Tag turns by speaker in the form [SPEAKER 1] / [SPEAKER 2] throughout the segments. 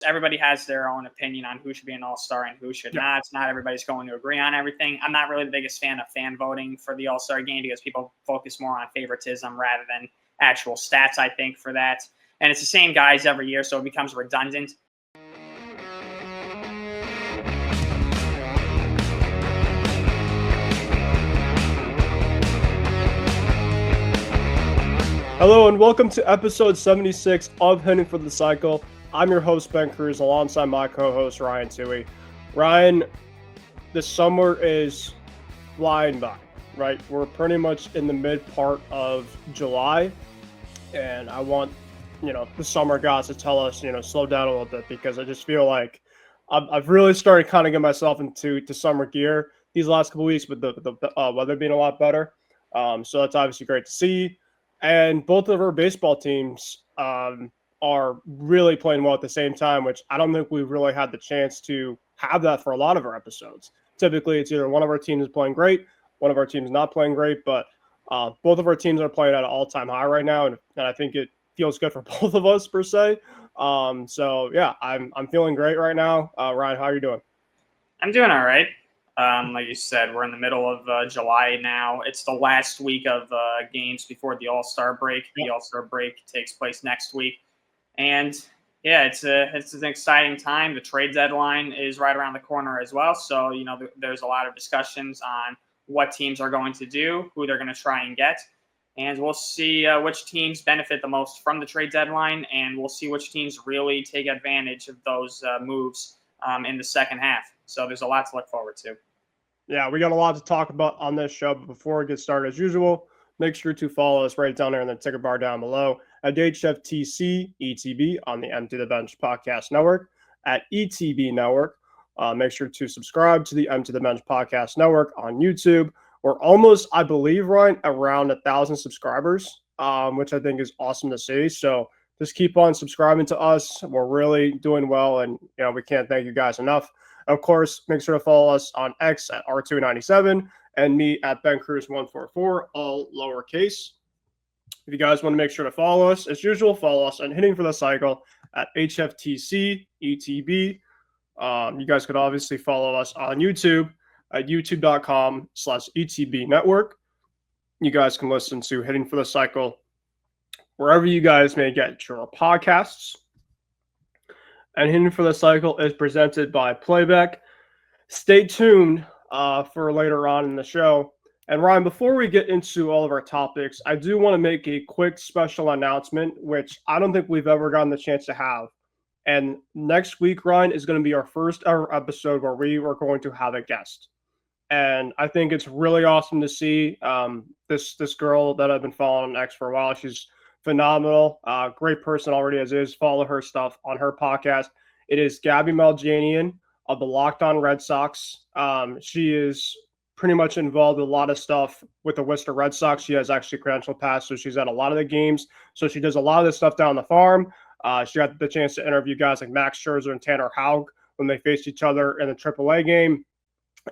[SPEAKER 1] Everybody has their own opinion on who should be an All-Star and who should not. Not everybody's going to agree on everything. I'm not really the biggest fan of fan voting for the All-Star game because people focus more on favoritism rather than actual stats, I think, for that. And it's the same guys every year, so it becomes redundant.
[SPEAKER 2] Hello and welcome to episode 76 of Hitting for the Cycle. I'm your host, Ben Kruse, alongside my co-host, Ryan Touhey. Ryan, the summer is flying by, right? We're pretty much in the mid part of July, and I want, the summer guys to tell us, slow down a little bit, because I just feel like I've really started kind of getting myself into summer gear these last couple weeks with the weather being a lot better. So that's obviously great to see. And both of our baseball teams are really playing well at the same time, which I don't think we've really had the chance to have that for a lot of our episodes. Typically, it's either one of our teams is playing great, one of our teams is not playing great, but both of our teams are playing at an all-time high right now, and I think it feels good for both of us, per se. So, yeah, I'm feeling great right now. Ryan, how are you doing?
[SPEAKER 1] I'm doing all right. Like you said, we're in the middle of July now. It's the last week of games before the All-Star break. Yep. The All-Star break takes place next week. And, yeah, it's an exciting time. The trade deadline is right around the corner as well. So, there's a lot of discussions on what teams are going to do, who they're going to try and get. And we'll see which teams benefit the most from the trade deadline, and we'll see which teams really take advantage of those moves in the second half. So there's a lot to look forward to.
[SPEAKER 2] Yeah, we got a lot to talk about on this show, but before we get started, as usual, make sure to follow us right down there in the ticker bar down below at HFTC ETB on the Empty the Bench Podcast Network, at ETB Network. Make sure to subscribe to the Empty the Bench Podcast Network on YouTube. We're almost, I believe, Ryan, around 1,000 subscribers, which I think is awesome to see. So just keep on subscribing to us. We're really doing well, and we can't thank you guys enough. Of course, make sure to follow us on X at R297 and me at Ben Kruse 144, all lowercase. If you guys want to make sure to follow us, as usual, follow us on Hitting for the Cycle at HFTC ETB. You guys could obviously follow us on YouTube at youtube.com/ETB Network. You guys can listen to Hitting for the Cycle wherever you guys may get your podcasts. And Hitting for the Cycle is presented by Playback. Stay tuned for later on in the show. And Ryan, before we get into all of our topics, I do want to make a quick special announcement, which I don't think we've ever gotten the chance to have. And next week, Ryan, is going to be our first ever episode where we are going to have a guest. And I think it's really awesome to see this girl that I've been following on X for a while. She's phenomenal, great person already as is. Follow her stuff on her podcast. It is Gabby Maljanian of the Locked On Red Sox. She is pretty much involved with a lot of stuff with the Worcester Red Sox. She has actually credential pass, so she's at a lot of the games. So she does a lot of this stuff down the farm. She got the chance to interview guys like Max Scherzer and Tanner Houck when they faced each other in the AAA game.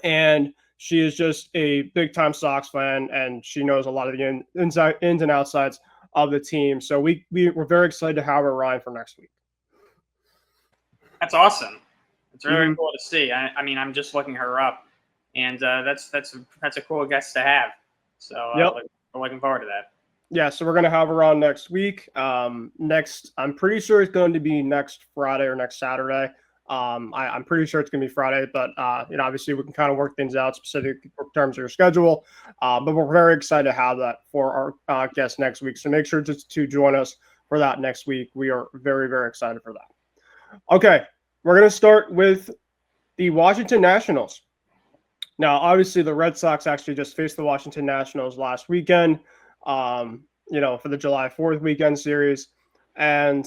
[SPEAKER 2] And she is just a big-time Sox fan, and she knows a lot of the ins and outsides of the team. So we're very excited to have her, Ryan, for next week.
[SPEAKER 1] That's awesome. It's really cool to see. I mean, I'm just looking her up, and that's a cool guest to have. So we're looking forward to that.
[SPEAKER 2] Yeah, so we're going to have her on next week. I'm pretty sure it's going to be next Friday or next Saturday. I'm pretty sure it's going to be Friday, but obviously we can kind of work things out specific in terms of your schedule. But we're very excited to have that for our guest next week. So make sure to join us for that next week. We are very, very excited for that. Okay, we're going to start with the Washington Nationals. Now, obviously, the Red Sox actually just faced the Washington Nationals last weekend, for the July 4th weekend series. And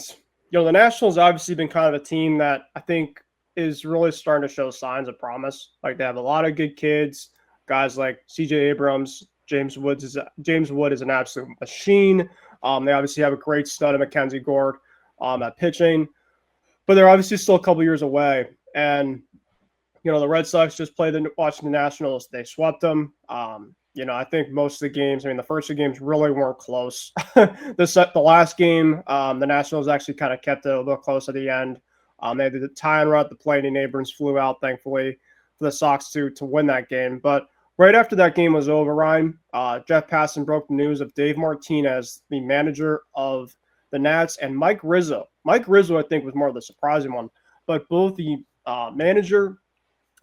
[SPEAKER 2] the Nationals obviously been kind of a team that I think is really starting to show signs of promise. Like, they have a lot of good kids, guys like C.J. Abrams, James Wood is an absolute machine. They obviously have a great stud of Mackenzie Gore at pitching, but they're obviously still a couple years away. And the Red Sox just played the Washington Nationals. They swept them. I think most of the games, the first two games really weren't close. The last game, the Nationals actually kind of kept it a little close at the end. They had the tie and run at the plate, and Abrams flew out, thankfully, for the Sox to win that game. But right after that game was over, Ryan, Jeff Passan broke the news of Dave Martinez, the manager of the Nats, and Mike Rizzo. Mike Rizzo, I think, was more of the surprising one. But both the manager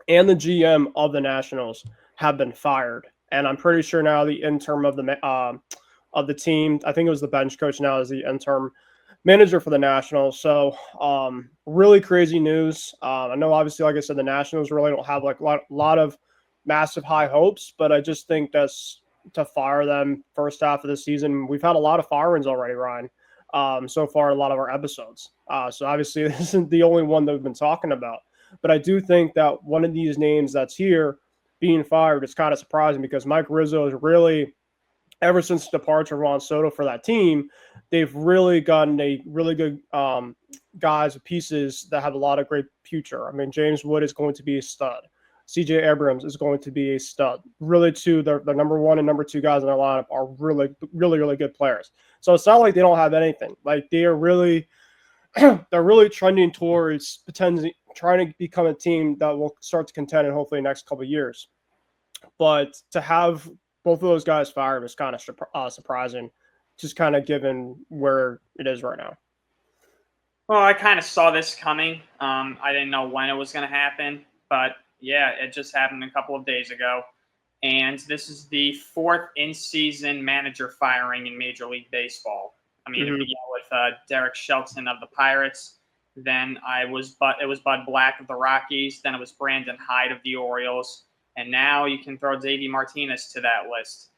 [SPEAKER 2] and the GM of the Nationals have been fired. And I'm pretty sure now the interim of the team, I think it was the bench coach now, is the interim manager for the Nationals. So really crazy news. I know, obviously, like I said, the Nationals really don't have like a lot of massive high hopes, but I just think that's to fire them first half of the season. We've had a lot of firings already, Ryan, so far, a lot of our episodes. So obviously this isn't the only one that we've been talking about, but I do think that one of these names that's here being fired is kind of surprising because Mike Rizzo is really, ever since the departure of Juan Soto for that team, they've really gotten a really good guys, pieces that have a lot of great future. I mean, James Wood is going to be a stud. CJ Abrams is going to be a stud. Really, the number one and number two guys in their lineup are really, really, really good players. So it's not like they don't have anything. Like they are really, they're really trending towards trying to become a team that will start to contend in hopefully the next couple of years. But to have both of those guys fired is kind of surprising, just kind of given where it is right now.
[SPEAKER 1] Well, I kind of saw this coming. I didn't know when it was going to happen, but yeah, it just happened a couple of days ago. And this is the fourth in-season manager firing in Major League Baseball. I mean, it began with Derek Shelton of the Pirates. Then it was Bud Black of the Rockies. Then it was Brandon Hyde of the Orioles. And now you can throw Davey Martinez to that list.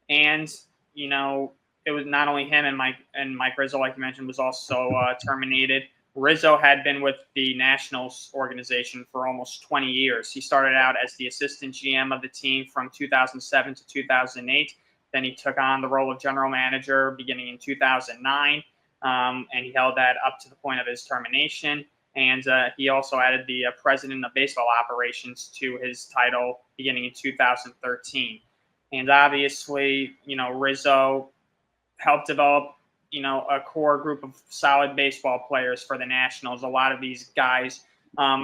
[SPEAKER 1] And, you know, it was not only him and Mike Rizzo, like you mentioned, was also terminated. Rizzo had been with the Nationals organization for almost 20 years. He started out as the assistant GM of the team from 2007 to 2008. Then he took on the role of general manager beginning in 2009, and he held that up to the point of his termination. And he also added the president of baseball operations to his title beginning in 2013. And obviously, you know, Rizzo helped develop, you know, a core group of solid baseball players for the Nationals. A lot of these guys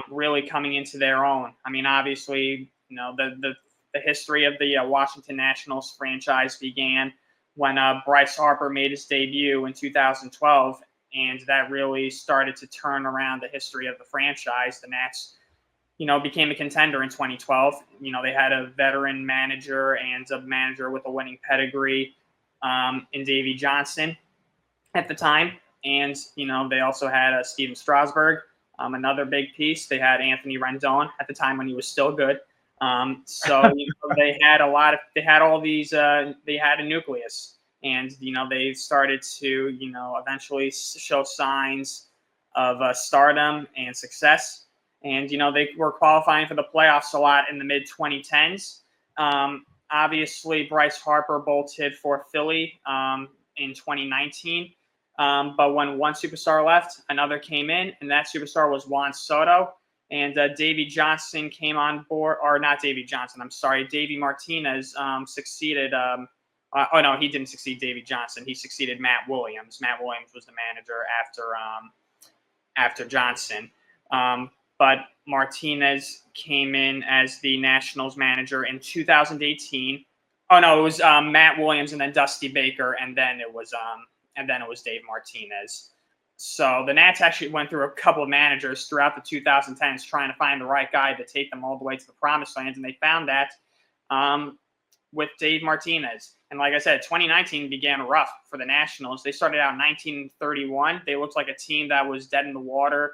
[SPEAKER 1] really coming into their own. I mean, obviously, you know, the history of the Washington Nationals franchise began when Bryce Harper made his debut in 2012, and that really started to turn around the history of the franchise. The Nats, you know, became a contender in 2012. You know, they had a veteran manager and a manager with a winning pedigree in Davey Johnson at the time. And, you know, they also had Steven Strasburg, another big piece. They had Anthony Rendon at the time when he was still good. So you know, they had a nucleus. And, you know, they started to, you know, eventually show signs of stardom and success. And, you know, they were qualifying for the playoffs a lot in the mid-2010s. Obviously, Bryce Harper bolted for Philly in 2019. But when one superstar left, another came in, and that superstar was Juan Soto. And Davey Johnson came on board, or not Davey Johnson, I'm sorry, Davey Martinez succeeded. No, he didn't succeed Davey Johnson. He succeeded Matt Williams. Matt Williams was the manager after Johnson. But Martinez came in as the Nationals manager in 2018. Oh no, it was Matt Williams and then Dusty Baker, and then it was Dave Martinez. So the Nats actually went through a couple of managers throughout the 2010s trying to find the right guy to take them all the way to the promised land, and they found that with Dave Martinez. And like I said, 2019 began rough for the Nationals. They started out 1931. They looked like a team that was dead in the water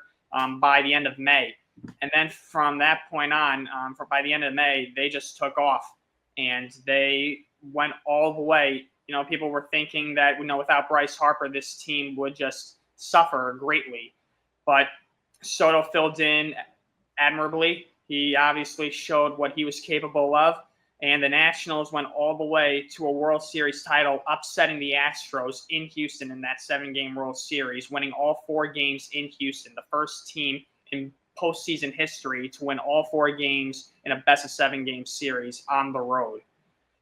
[SPEAKER 1] by the end of May. And then from that point on, by the end of May, they just took off. And they went all the way. You know, people were thinking that, you know, without Bryce Harper, this team would just suffer greatly. But Soto filled in admirably. He obviously showed what he was capable of. And the Nationals went all the way to a World Series title, upsetting the Astros in Houston in that 7-game World Series, winning all 4 games in Houston, the first team in postseason history to win all 4 games in a best-of-7-game series on the road.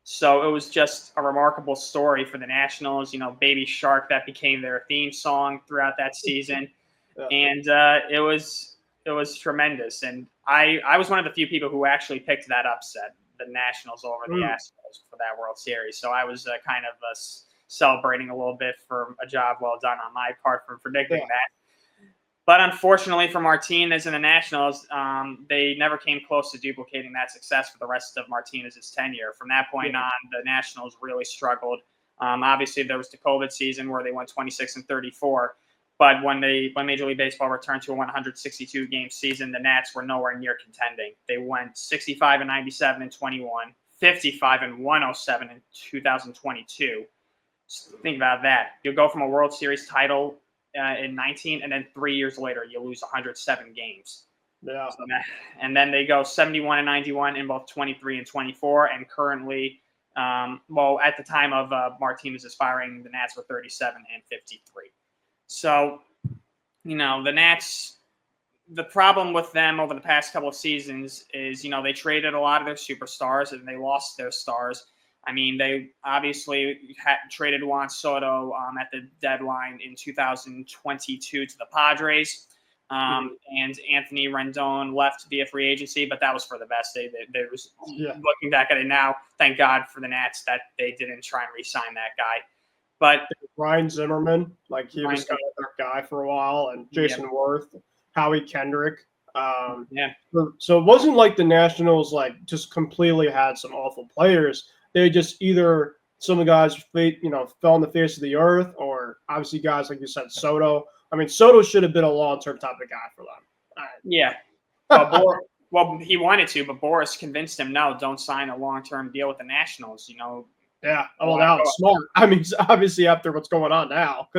[SPEAKER 1] So it was just a remarkable story for the Nationals. You know, Baby Shark, that became their theme song throughout that season. Yeah. And it was it was tremendous. And I was one of the few people who actually picked that upset, the Nationals over the Astros for that World Series. So I was kind of celebrating a little bit for a job well done on my part for predicting that. But unfortunately for Martinez and the Nationals, they never came close to duplicating that success for the rest of Martinez's tenure. From that point on, the Nationals really struggled. Obviously, there was the COVID season where they went 26-34. But when Major League Baseball returned to a 162-game season, the Nats were nowhere near contending. They went 65-97 in 21, 55-107 in 2022. Just think about that. You'll go from a World Series title in 19, and then 3 years later, you lose 107 games.
[SPEAKER 2] Yeah.
[SPEAKER 1] And then they go 71-91 in both 23 and 24, and currently, at the time of Martinez's firing, the Nats were 37-53. So, the Nats, the problem with them over the past couple of seasons is, they traded a lot of their superstars and they lost their stars. I mean, they obviously traded Juan Soto at the deadline in 2022 to the Padres. And Anthony Rendon left via free agency, but that was for the best. They was looking back at it now, thank God for the Nats that they didn't try and re-sign that guy. But
[SPEAKER 2] Ryan Zimmerman, he was kind of their guy for a while, and Jason Worth, Howie Kendrick. So it wasn't like the Nationals just completely had some awful players. They just either some of the guys fell on the face of the earth, or obviously guys like you said, Soto. I mean, Soto should have been a long-term type of guy for them.
[SPEAKER 1] Yeah. Well, he wanted to, but Boris convinced him, no, don't sign a long-term deal with the Nationals.
[SPEAKER 2] Yeah. Well, now it's smart. I mean, obviously after what's going on now,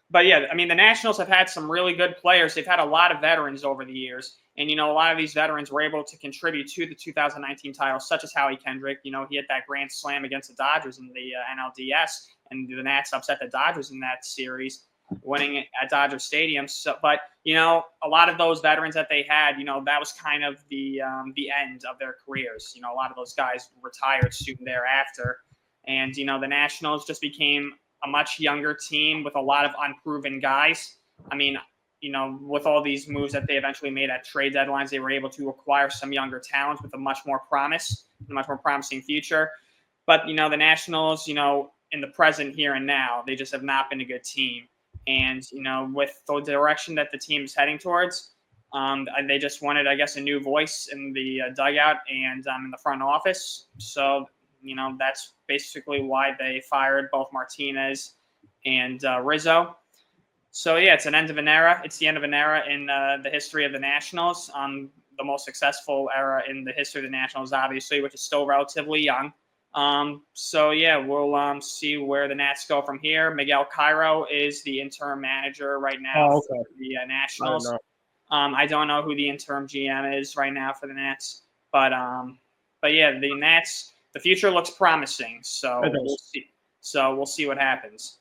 [SPEAKER 1] But I mean, the Nationals have had some really good players. They've had a lot of veterans over the years. And, a lot of these veterans were able to contribute to the 2019 title, such as Howie Kendrick. He hit that grand slam against the Dodgers in the NLDS, and the Nats upset the Dodgers in that series, winning at Dodger Stadium. So, but, a lot of those veterans that they had, that was kind of the end of their careers. A lot of those guys retired soon thereafter. And, the Nationals just became a much younger team with a lot of unproven guys. I mean, with all these moves that they eventually made at trade deadlines, they were able to acquire some younger talent with a much more promising future. But, the Nationals, in the present here and now, they just have not been a good team. And, with the direction that the team is heading towards, they just wanted, I guess, a new voice in the dugout and in the front office. So, that's basically why they fired both Martinez and Rizzo. So, it's an end of an era. It's the end of an era in the history of the Nationals. The most successful era in the history of the Nationals, obviously, which is still relatively young. We'll see where the Nats go from here. Miguel Cairo is the interim manager right now for the Nationals. I don't know who the interim GM is right now for the Nats, but the Nats, the future looks promising. So we'll see. So we'll see what happens.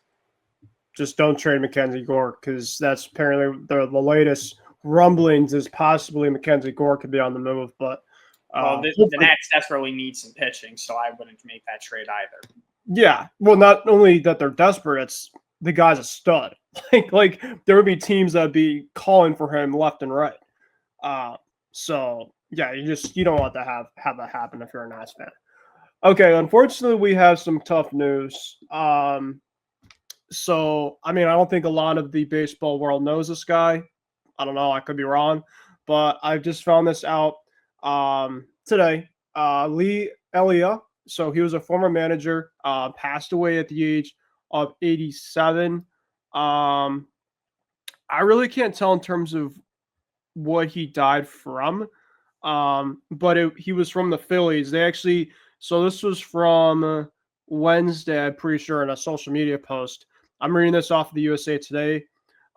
[SPEAKER 2] Just don't trade Mackenzie Gore, because that's apparently the latest rumblings is possibly Mackenzie Gore could be on the move, but.
[SPEAKER 1] The Nats desperately need some pitching, so I wouldn't make that trade either.
[SPEAKER 2] Yeah, well, not only that they're desperate, it's the guy's a stud. Like there would be teams that'd be calling for him left and right. You don't want to have that happen if you're a Nats fan. Okay, unfortunately, we have some tough news. So I mean, I don't think a lot of the baseball world knows this guy. I don't know, I could be wrong, but I just found this out. Today, Elia, so he was a former manager, passed away at the age of 87. I really can't tell in terms of what he died from, but he was from the Phillies. So this was from Wednesday, I'm pretty sure, in a social media post. I'm reading this off of the USA Today.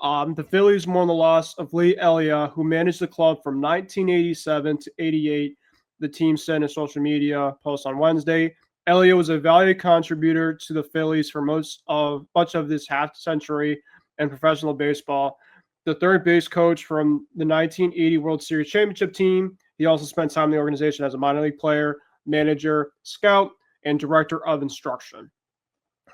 [SPEAKER 2] The Phillies mourn the loss of Elia, who managed the club from 1987 to 88. The team said in a social media post on Wednesday. Elia was a valued contributor to the Phillies for much of this half century in professional baseball. The third base coach from the 1980 World Series championship team. He also spent time in the organization as a minor league player, manager, scout, and director of instruction.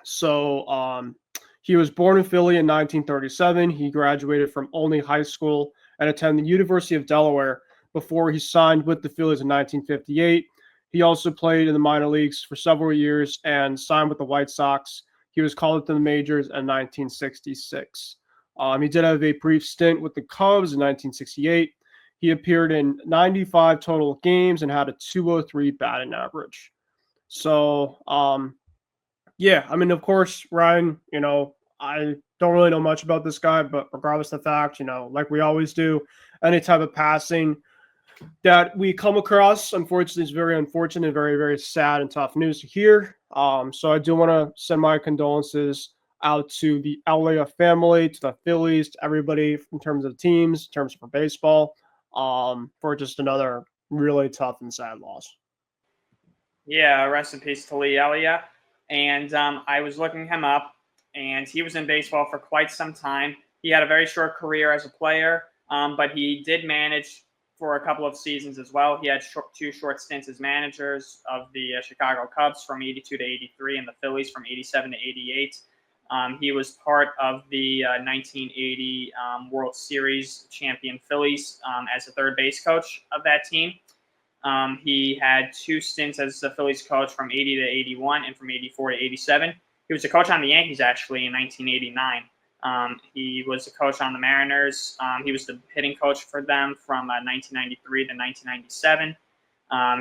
[SPEAKER 2] So, he was born in Philly in 1937. He graduated from Olney High School and attended the University of Delaware before he signed with the Phillies in 1958. He also played in the minor leagues for several years and signed with the White Sox. He was called up to the majors in 1966. He did have a brief stint with the Cubs in 1968. He appeared in 95 total games and had a 203 batting average. So, yeah, I mean, of course, Ryan, I don't really know much about this guy, but regardless of the fact, like we always do, any type of passing that we come across, unfortunately, is very unfortunate, very, very sad and tough news to hear. So I do want to send my condolences out to the Elia family, to the Phillies, to everybody in terms of teams, in terms of baseball, for just another really tough and sad loss.
[SPEAKER 1] Yeah, rest in peace to Elia. And I was looking him up, and he was in baseball for quite some time. He had a very short career as a player, but he did manage for a couple of seasons as well. He had two short stints as managers of the Chicago Cubs from 82 to 83 and the Phillies from 87 to 88. He was part of the 1980 World Series champion Phillies as a third base coach of that team. He had two stints as the Phillies coach from 80 to 81 and from 84 to 87. He was a coach on the Yankees, actually, in 1989. He was a coach on the Mariners. He was the hitting coach for them from 1993 to 1997.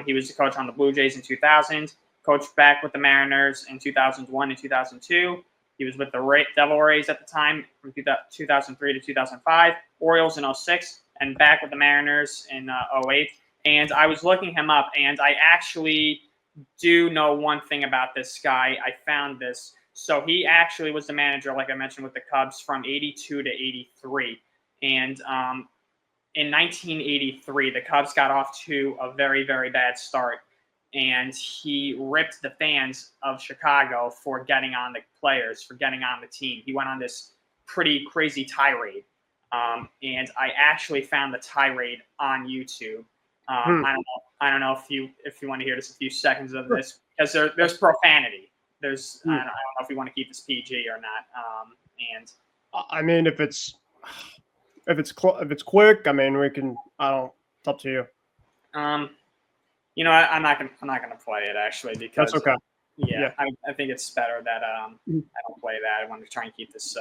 [SPEAKER 1] He was the coach on the Blue Jays in 2000, coached back with the Mariners in 2001 and 2002. He was with the Devil Rays at the time from 2003 to 2005, Orioles in 06, and back with the Mariners in 08. And I was looking him up, and I actually do know one thing about this guy. I found this. So he actually was the manager, like I mentioned, with the Cubs from 82 to 83. And in 1983, the Cubs got off to a very, very bad start. And he ripped the fans of Chicago for getting on the players, for getting on the team. He went on this pretty crazy tirade. And I actually found the tirade on YouTube. I don't know if you want to hear just a few seconds of this, because there's profanity. I don't know if we want to keep this PG or not. And
[SPEAKER 2] I mean, if it's quick, I mean, we can. It's up to you.
[SPEAKER 1] I'm not gonna play it actually, because
[SPEAKER 2] that's okay.
[SPEAKER 1] Yeah. I think it's better that I don't play that. I want to try and keep this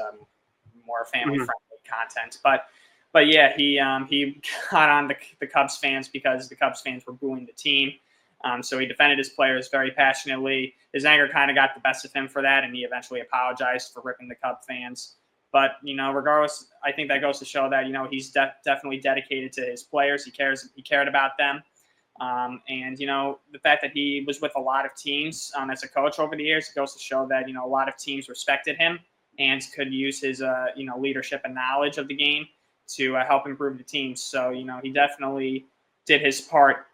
[SPEAKER 1] more family friendly content. But yeah, he got on the Cubs fans because the Cubs fans were booing the team. So he defended his players very passionately. His anger kind of got the best of him for that, and he eventually apologized for ripping the Cub fans. But, regardless, I think that goes to show that, he's definitely dedicated to his players. He cared about them. And, the fact that he was with a lot of teams as a coach over the years, it goes to show that, a lot of teams respected him and could use his, leadership and knowledge of the game to help improve the team. So, he definitely did his part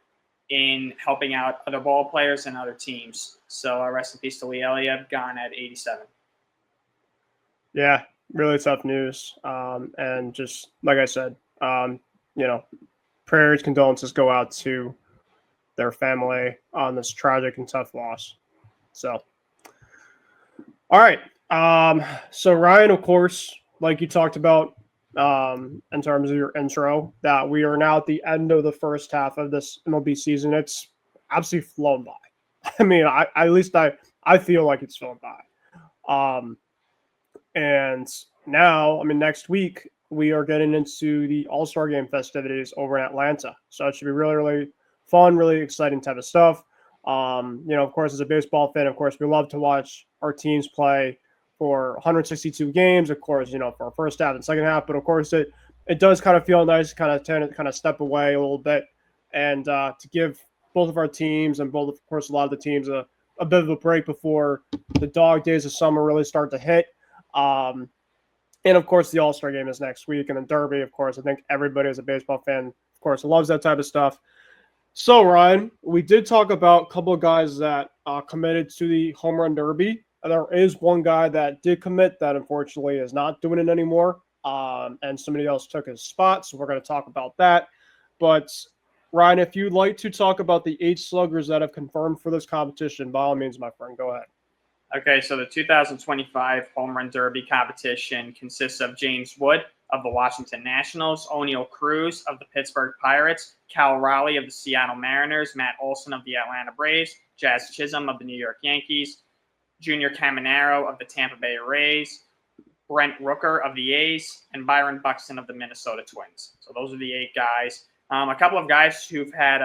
[SPEAKER 1] in helping out other ball players and other teams. So rest in peace to Elia, gone at 87.
[SPEAKER 2] Yeah, really tough news. And just like I said, prayers, condolences go out to their family on this tragic and tough loss. So, all right. So Ryan, of course, like you talked about, in terms of your intro, that we are now at the end of the first half of this MLB season. It's absolutely flown by. I mean, I feel like it's flown by. And now, next week we are getting into the All-Star game festivities over in Atlanta. So it should be really, really fun, really exciting type of stuff. Of course, as a baseball fan, of course, we love to watch our teams play for 162 games, of course, for our first half and second half. But of course, it does kind of feel nice to kind of step away a little bit and to give both of our teams and both, of course, a lot of the teams a bit of a break before the dog days of summer really start to hit. And of course, the All-Star game is next week, and the Derby, of course. I think everybody as a baseball fan, of course, loves that type of stuff. So, Ryan, we did talk about a couple of guys that committed to the Home Run Derby. There is one guy that did commit that unfortunately is not doing it anymore, and somebody else took his spot, so we're going to talk about that. But, Ryan, if you'd like to talk about the 8 sluggers that have confirmed for this competition, by all means, my friend, go ahead.
[SPEAKER 1] Okay, so the 2025 Home Run Derby competition consists of James Wood, of the Washington Nationals, Oneil Cruz of the Pittsburgh Pirates, Cal Raleigh of the Seattle Mariners, Matt Olson of the Atlanta Braves, Jazz Chisholm of the New York Yankees, Junior Caminero of the Tampa Bay Rays, Brent Rooker of the A's, and Byron Buxton of the Minnesota Twins. So those are the 8 guys. A couple of guys who've had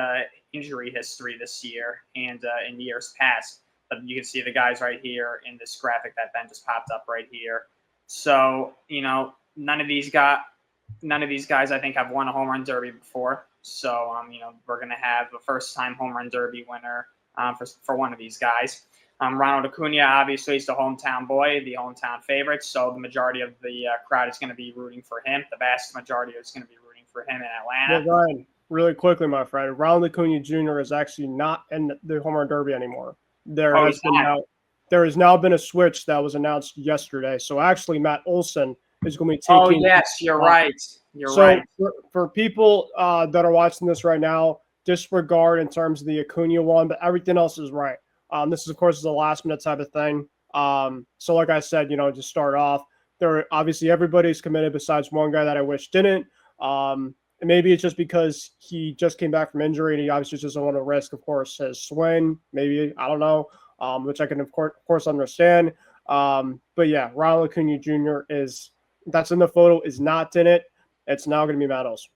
[SPEAKER 1] injury history this year and in years past. But you can see the guys right here in this graphic that Ben just popped up right here. So, none of these guys I think have won a home run derby before. So, we're going to have a first-time home run derby winner for one of these guys. Ronald Acuna, obviously, is the hometown boy, the hometown favorite. So the majority of the crowd is going to be rooting for him. The vast majority is going to be rooting for him in Atlanta.
[SPEAKER 2] Well, Ryan, really quickly, my friend, Ronald Acuna Jr. is actually not in the home run derby anymore. There has now been a switch that was announced yesterday. So actually, Matt Olson is going to be taking.
[SPEAKER 1] Oh yes, you're right.
[SPEAKER 2] For people that are watching this right now, disregard in terms of the Acuna one, but everything else is right. This is, of course, is a last-minute type of thing. So like I said, to start off, obviously everybody's committed besides one guy that I wish didn't. And maybe it's just because he just came back from injury and he obviously just doesn't want to risk, of course, his swing. Maybe, I don't know, which I can, of course understand. But yeah, Ronald Acuna Jr. that's in the photo, is not in it. It's now going to be Matt Olson.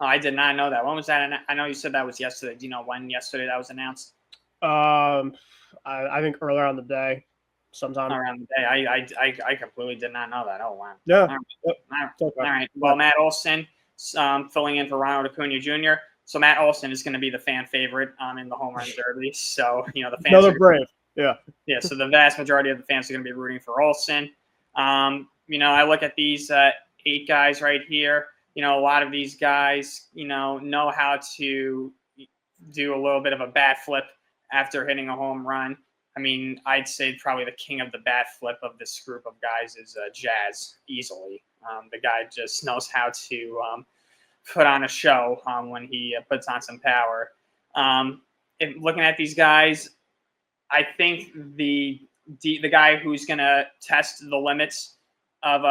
[SPEAKER 1] Oh, I did not know that. When was that? I know you said that was yesterday. Do you know when yesterday that was announced?
[SPEAKER 2] I think earlier on the day, sometime
[SPEAKER 1] around the day. I completely did not know that. Oh wow.
[SPEAKER 2] Yeah.
[SPEAKER 1] All right. Well, Matt Olson, filling in for Ronald Acuna Jr. So Matt Olson is going to be the fan favorite in the home run derby. So the fans
[SPEAKER 2] another brave. Yeah.
[SPEAKER 1] Yeah. So the vast majority of the fans are going to be rooting for Olson. I look at these 8 guys right here. A lot of these guys, know how to do a little bit of a bat flip after hitting a home run. I mean, I'd say probably the king of the bat flip of this group of guys is Jazz, easily. The guy just knows how to put on a show when he puts on some power. Looking at these guys, I think the guy who's going to test the limits of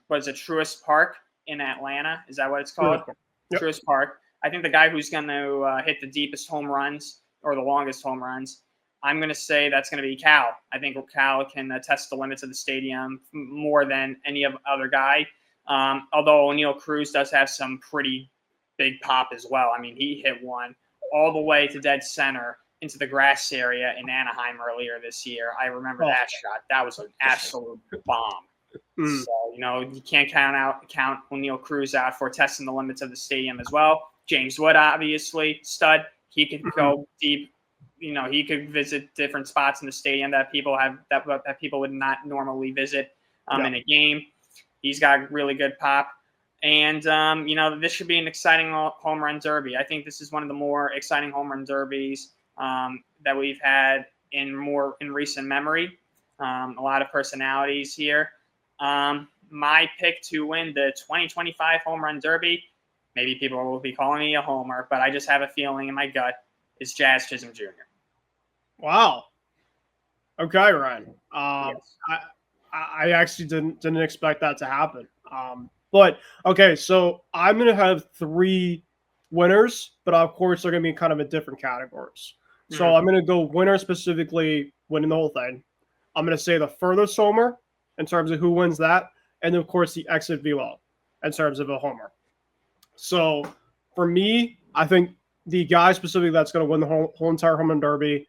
[SPEAKER 1] Truist Park in Atlanta, is that what it's called?
[SPEAKER 2] Yep.
[SPEAKER 1] Truist Park. I think the guy who's going to hit the deepest home runs or the longest home runs, I'm going to say that's going to be Cal. I think Cal can test the limits of the stadium more than any other guy. Although Oneil Cruz does have some pretty big pop as well. I mean, he hit one all the way to dead center into the grass area in Anaheim earlier this year. I remember that shot. That was an absolute bomb. So, you can't count Oneil Cruz out for testing the limits of the stadium as well. James Wood, obviously, stud. He could go deep. He could visit different spots in the stadium that people have that people would not normally visit in a game. He's got really good pop. And, this should be an exciting home run derby. I think this is one of the more exciting home run derbies that we've had in recent memory. A lot of personalities here. My pick to win the 2025 home run derby, maybe people will be calling me a homer, but I just have a feeling in my gut, is Jazz Chisholm Jr.
[SPEAKER 2] Wow. Okay, Ryan.
[SPEAKER 1] Yes.
[SPEAKER 2] I actually didn't expect that to happen. But okay, so I'm gonna have 3 winners, but of course they're gonna be kind of in different categories. So I'm gonna go winner specifically, winning the whole thing. I'm gonna say the furthest homer in terms of who wins that, and then of course the exit velo in terms of a homer. So for me, I think the guy specifically that's going to win the whole entire home run derby,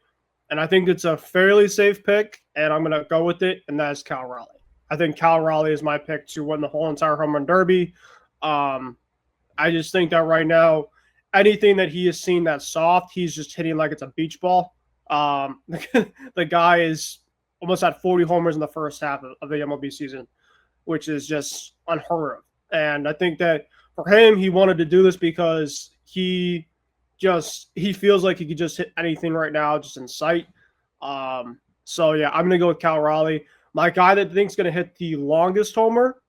[SPEAKER 2] and I think it's a fairly safe pick, and I'm going to go with it, and that is Cal Raleigh. I think Cal Raleigh is my pick to win the whole entire home run derby. I just think that right now, anything that he has seen that's soft, he's just hitting like it's a beach ball. The guy is almost at 40 homers in the first half of the MLB season, which is just unheard of. And I think that for him, he wanted to do this because he feels like he could just hit anything right now, just in sight. So yeah, I'm gonna go with Cal Raleigh. My guy that I think is gonna hit the longest homer,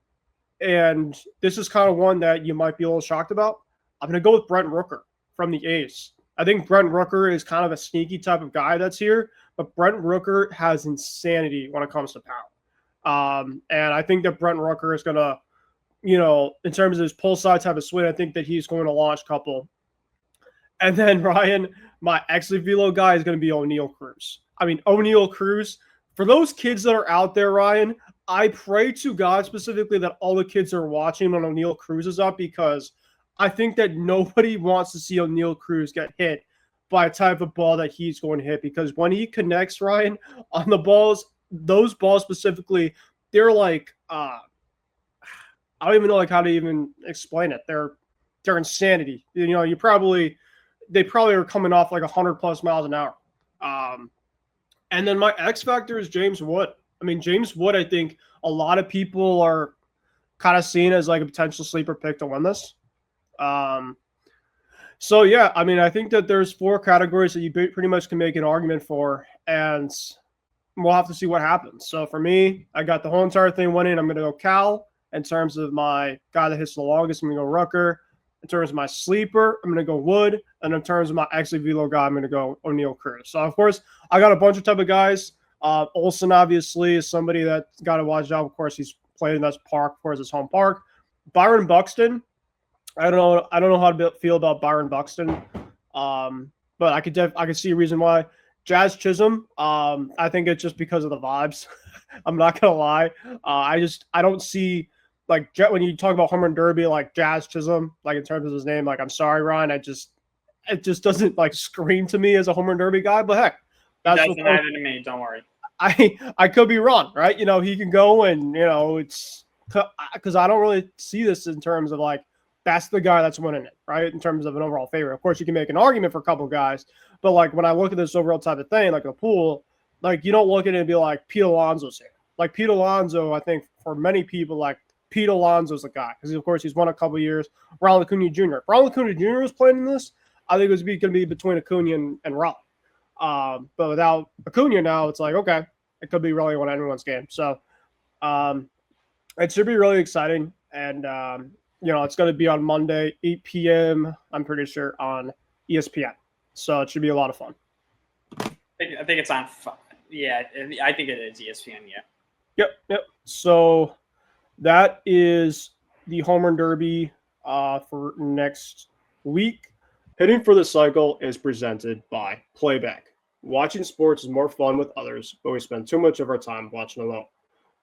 [SPEAKER 2] and this is kind of one that you might be a little shocked about. I'm gonna go with Brent Rooker from the A's. I think Brent Rooker is kind of a sneaky type of guy that's here, but Brent Rooker has insanity when it comes to power. And I think that Brent Rooker is gonna in terms of his pull side type of swing, I think that he's going to launch a couple. And then Ryan, my actually velo guy is going to be O'Neal Cruz. I mean, O'Neal Cruz. For those kids that are out there, Ryan, I pray to God specifically that all the kids are watching when O'Neal Cruz is up, because I think that nobody wants to see O'Neal Cruz get hit by a type of ball that he's going to hit, because when he connects, Ryan, on the balls, those balls specifically, they're like I don't even know how to even explain it. They're insanity. They probably are coming off like 100+ miles an hour. And then my X factor is James Wood. I mean, James Wood, I think a lot of people are kind of seen as like a potential sleeper pick to win this. So yeah, I mean, I think that there's 4 categories that you pretty much can make an argument for, and we'll have to see what happens. So for me, I got the whole entire thing winning. I'm going to go Cal. In terms of my guy that hits the longest, I'm going to go Rucker. In terms of my sleeper, I'm going to go Wood. And in terms of my actually velo guy, I'm going to go O'Neal Cruz. So, of course, I got a bunch of type of guys. Olsen, obviously, is somebody that got to watch out. Of course, he's played in that park, of course, his home park. Byron Buxton, I don't know how to feel about Byron Buxton, but I could see a reason why. Jazz Chisholm, I think it's just because of the vibes. I'm not going to lie. I don't see – like when you talk about home run derby, like Jazz Chisholm, like in terms of his name, like I'm sorry, Ryan, it just doesn't like scream to me as a home run derby guy. But heck,
[SPEAKER 1] that's what matters to me. Don't worry.
[SPEAKER 2] I could be wrong, right? He can go and it's because I don't really see this in terms of like that's the guy that's winning it, right? In terms of an overall favorite. Of course, you can make an argument for a couple of guys, but like when I look at this overall type of thing, like a pool, like you don't look at it and be like Pete Alonso's here. Like Pete Alonso, I think for many people, like Pete Alonso's the guy because, of course, he's won a couple of years. Ronald Acuna Jr. If Ronald Acuna Jr. was playing in this, I think it was going to be between Acuna and Ronald. But without Acuna now, it's like, okay, it could be really one anyone's game. So it should be really exciting. And, it's going to be on Monday, 8 p.m., I'm pretty sure, on ESPN. So it should be a lot of fun.
[SPEAKER 1] I think it's on – yeah, I think it is ESPN, yeah.
[SPEAKER 2] Yep. So – that is the home run derby for next week. Hitting for the Cycle is presented by Playback. Watching sports is more fun with others, but we spend too much of our time watching alone.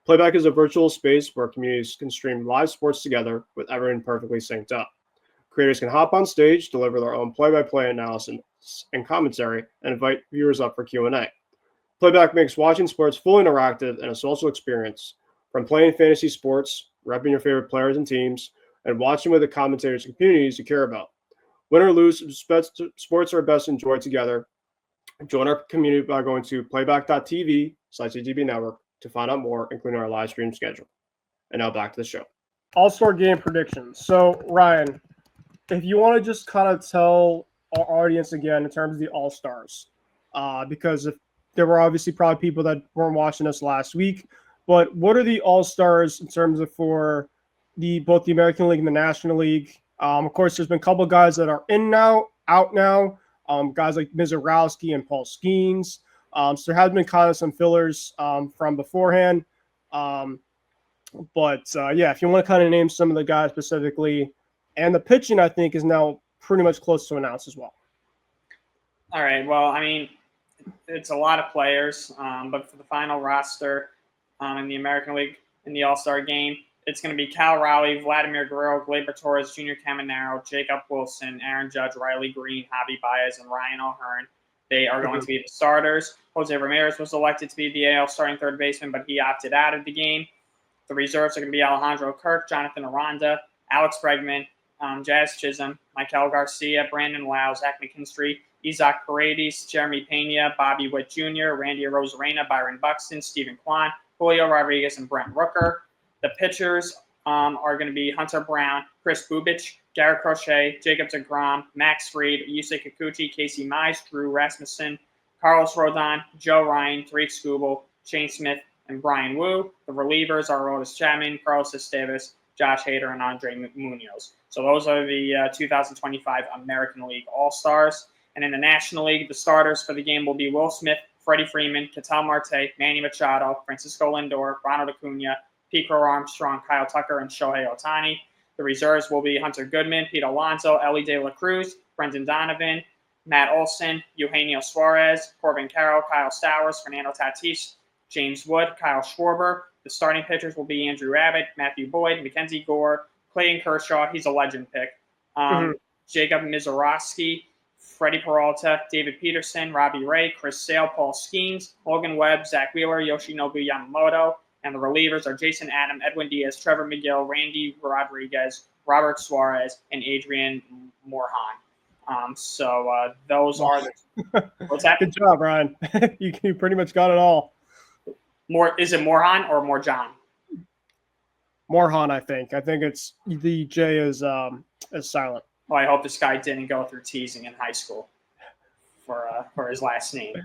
[SPEAKER 2] Playback is a virtual space where communities can stream live sports together with everyone perfectly synced up. Creators can hop on stage, deliver their own play-by-play analysis and commentary, and invite viewers up for Q&A. Playback makes watching sports fully interactive and a social experience. From playing fantasy sports, repping your favorite players and teams, and watching with the commentators and communities you care about. Win or lose, sports are best enjoyed together. Join our community by going to playback.tv/CTB Network to find out more, including our live stream schedule. And now back to the show. All-Star game predictions. So, Ryan, if you want to just kind of tell our audience again in terms of the All-Stars, because there were obviously probably people that weren't watching us last week, but what are the All-Stars in terms of for both the American League and the National League? Of course, there's been a couple of guys that are out now, guys like Mizorowski and Paul Skeens. So there has been kind of some fillers from beforehand. But if you want to kind of name some of the guys specifically, and the pitching, I think, is now pretty much close to announced as well.
[SPEAKER 1] All right. Well, I mean, it's a lot of players, but for the final roster, in the American League in the All-Star game, it's going to be Cal Raleigh, Vladimir Guerrero, Gleyber Torres, Junior Caminero, Jacob Wilson, Aaron Judge, Riley Green, Javi Baez, and Ryan O'Hearn. They are going to be the starters. Jose Ramirez was elected to be the AL starting third baseman, but he opted out of the game. The reserves are going to be Alejandro Kirk, Jonathan Aranda, Alex Bregman, Jazz Chisholm, Michael Garcia, Brandon Lau, Zach McKinstry, Isaac Paredes, Jeremy Pena, Bobby Witt Jr., Randy Arozarena, Byron Buxton, Stephen Kwan, Julio Rodriguez, and Brent Rooker. The pitchers are going to be Hunter Brown, Chris Bubich, Garrett Crochet, Jacob deGrom, Max Fried, Yusei Kikuchi, Casey Mize, Drew Rasmussen, Carlos Rodon, Joe Ryan, Tariq Skubal, Shane Smith, and Brian Wu. The relievers are Otis Chapman, Carlos Esteves, Josh Hader, and Andre Munoz. So those are the 2025 American League All-Stars. And in the National League, the starters for the game will be Will Smith, Freddie Freeman, Ketel Marte, Manny Machado, Francisco Lindor, Ronald Acuna, Pete Crow Armstrong, Kyle Tucker, and Shohei Ohtani. The reserves will be Hunter Goodman, Pete Alonso, Ellie De La Cruz, Brendan Donovan, Matt Olson, Eugenio Suarez, Corbin Carroll, Kyle Stowers, Fernando Tatis, James Wood, Kyle Schwarber. The starting pitchers will be Andrew Abbott, Matthew Boyd, Mackenzie Gore, Clayton Kershaw. He's a legend pick. Jacob Mizorowski, Freddie Peralta, David Peterson, Robbie Ray, Chris Sale, Paul Skeens, Logan Webb, Zach Wheeler, Yoshinobu Yamamoto. And the relievers are Jason Adam, Edwin Diaz, Trevor McGill, Randy Rodriguez, Robert Suarez, and Adrian Morhan. Those are the. What's that?
[SPEAKER 2] Good job, Ryan. you pretty much got it all.
[SPEAKER 1] Is it Morhan or Morjan?
[SPEAKER 2] Morhan, I think. I think it's the J is silent.
[SPEAKER 1] Well, I hope this guy didn't go through teasing in high school for his last name.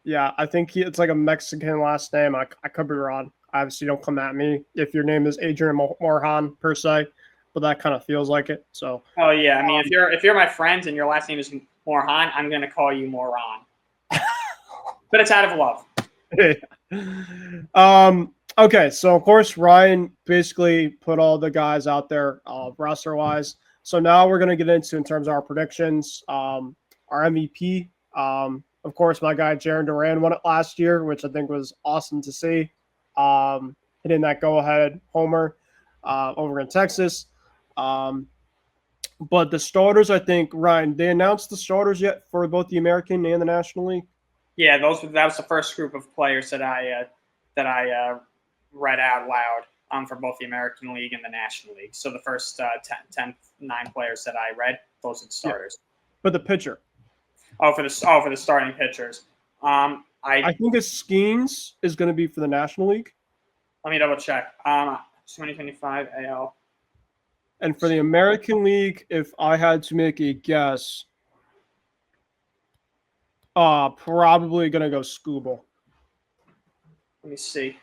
[SPEAKER 2] Yeah, I think it's like a Mexican last name. I could be wrong. Obviously, don't come at me if your name is Adrian Morhan per se, but that kind of feels like it. So.
[SPEAKER 1] Oh yeah, I mean, if you're my friend and your last name is Morhan, I'm gonna call you Moron. But it's out of love.
[SPEAKER 2] Okay, so of course Ryan basically put all the guys out there roster wise. So now we're gonna get into in terms of our predictions. Our MVP. Of course, my guy Jarren Duran won it last year, which I think was awesome to see. Hitting that go-ahead homer over in Texas. But the starters, I think, Ryan, they announced the starters yet for both the American and the National League?
[SPEAKER 1] Yeah, that was the first group of players that I read out loud for both the American League and the National League. So the first 9 players that I read, those are the starters.
[SPEAKER 2] Yeah. But the pitcher.
[SPEAKER 1] For the starting pitchers. I
[SPEAKER 2] think his Skeens is going to be for the National League.
[SPEAKER 1] Let me double check. 2025 AL.
[SPEAKER 2] And for the American League, if I had to make a guess, probably going to go Skubal.
[SPEAKER 1] Let me see.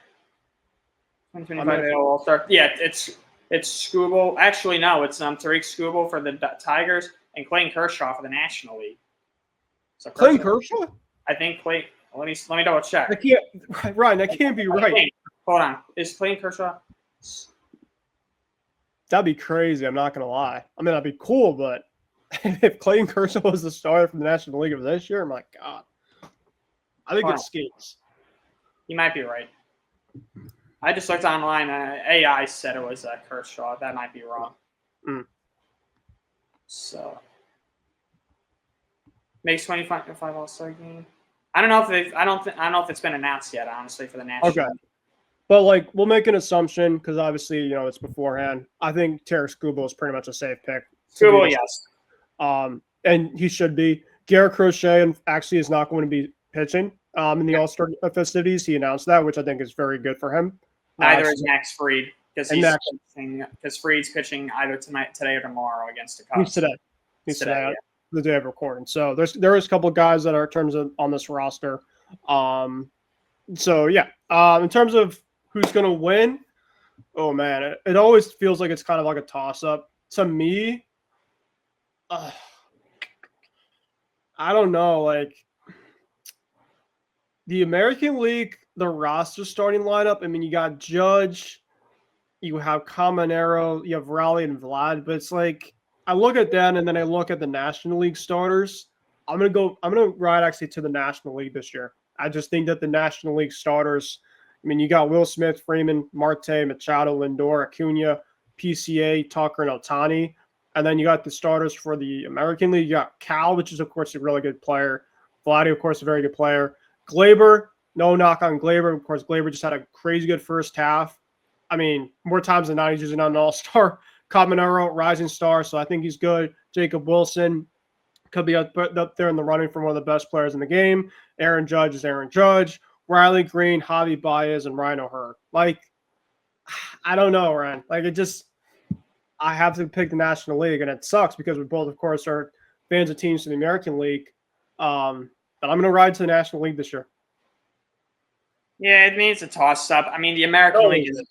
[SPEAKER 1] 2025 AL All-Star. Yeah, it's Skubal. Actually, no, it's Tariq Skubal for the Tigers and Clayton Kershaw for the National League. So
[SPEAKER 2] Clayton Kershaw?
[SPEAKER 1] I think Clayton. Let me double check.
[SPEAKER 2] Ryan, that can't be right.
[SPEAKER 1] Hold on. Is Clayton Kershaw?
[SPEAKER 2] That'd be crazy. I'm not gonna lie. I mean, that'd be cool, but if Clayton Kershaw was the starter from the National League of this year, I'm like, God. I think it's Skeens.
[SPEAKER 1] You might be right. I just looked online. AI said it was Kershaw. That might be wrong. So. Makes 25 All-Star game. I don't know if it's been announced yet, honestly, for the National.
[SPEAKER 2] Okay. But like we'll make an assumption because obviously, it's beforehand. I think Tariq Skubal is pretty much a safe pick.
[SPEAKER 1] Skubal, yes.
[SPEAKER 2] And he should be. Garrett Crochet actually is not going to be pitching in the All-Star festivities. He announced that, which I think is very good for him.
[SPEAKER 1] Neither is Max Fried because Fried's pitching either today or tomorrow against the Cubs.
[SPEAKER 2] He's today. Yeah. The day of recording. So there is a couple of guys that are in terms of on this roster. So yeah. In terms of who's gonna win, oh man, it always feels like it's kind of like a toss-up. To me, I don't know, like the American League, the roster starting lineup, I mean, you got Judge, you have Caminero, you have Raleigh and Vlad, but it's like I look at that and then I look at the National League starters. I'm gonna ride actually to the National League this year. I just think that the National League starters, I mean, you got Will Smith, Freeman, Marte, Machado, Lindor, Acuna, PCA, Tucker, and Ohtani. And then you got the starters for the American League. You got Cal, which is, of course, a really good player. Vladdy, of course, a very good player. Glaber, no knock on Glaber. Of course, Glaber just had a crazy good first half. I mean, more times than not, he's usually not an all-star. Caminero, rising star, so I think he's good. Jacob Wilson could be up there in the running for one of the best players in the game. Aaron Judge is Aaron Judge. Riley Green, Javi Baez, and Ryan O'Hearn. Like, I don't know, Ryan. Like, I have to pick the National League, and it sucks because we both, of course, are fans of teams in the American League. But I'm going to ride to the National League this year.
[SPEAKER 1] Yeah, it means a toss-up. I mean, the American League is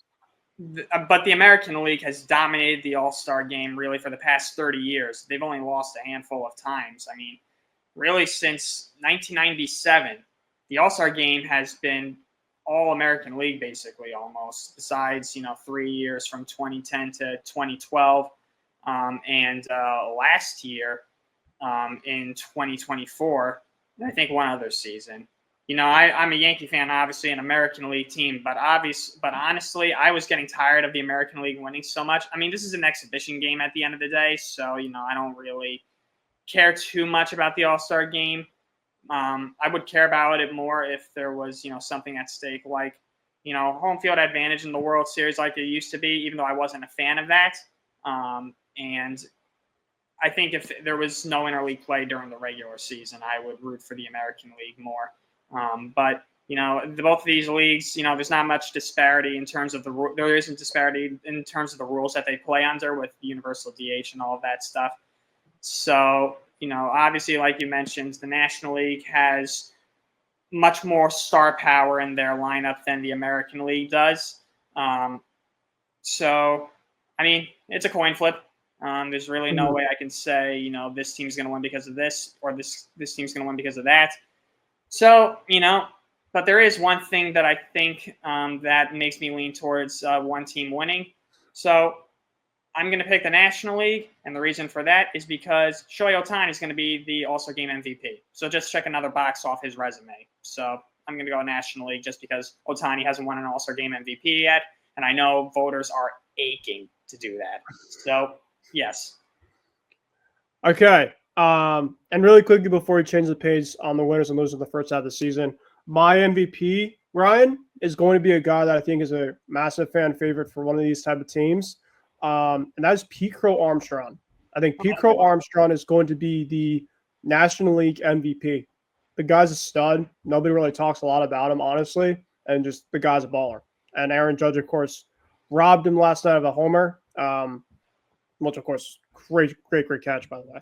[SPEAKER 1] but the American League has dominated the All-Star game really for the past 30 years. They've only lost a handful of times. I mean, really since 1997, the All-Star game has been all American League basically almost, besides 3 years from 2010 to 2012, and last year in 2024, and I think one other season. I'm a Yankee fan, obviously, an American League team, but honestly, I was getting tired of the American League winning so much. I mean, this is an exhibition game at the end of the day, so I don't really care too much about the All-Star game. I would care about it more if there was, something at stake, like, home field advantage in the World Series, like it used to be, even though I wasn't a fan of that. And I think if there was no interleague play during the regular season, I would root for the American League more. But both of these leagues, there's not much disparity in terms of there isn't disparity in terms of the rules that they play under with the universal DH and all of that stuff. So, obviously, like you mentioned, the National League has much more star power in their lineup than the American League does. So, I mean, it's a coin flip. There's really no way I can say, this team's going to win because of this, or this team's going to win because of that. So, but there is one thing that I think that makes me lean towards one team winning. So I'm going to pick the National League, and the reason for that is because Shohei Ohtani is going to be the All-Star Game MVP. So just check another box off his resume. So I'm going to go National League just because Ohtani hasn't won an All-Star Game MVP yet, and I know voters are aching to do that. So, yes.
[SPEAKER 2] Okay. And really quickly before we change the page on the winners and losers of the first half of the season, my MVP, Ryan, is going to be a guy that I think is a massive fan favorite for one of these type of teams. And that's Pete Crow Armstrong. I think Pete Crow Armstrong is going to be the National League MVP. The guy's a stud. Nobody really talks a lot about him, honestly, and just the guy's a baller. And Aaron Judge, of course, robbed him last night of a homer, which, of course, great catch, by the way.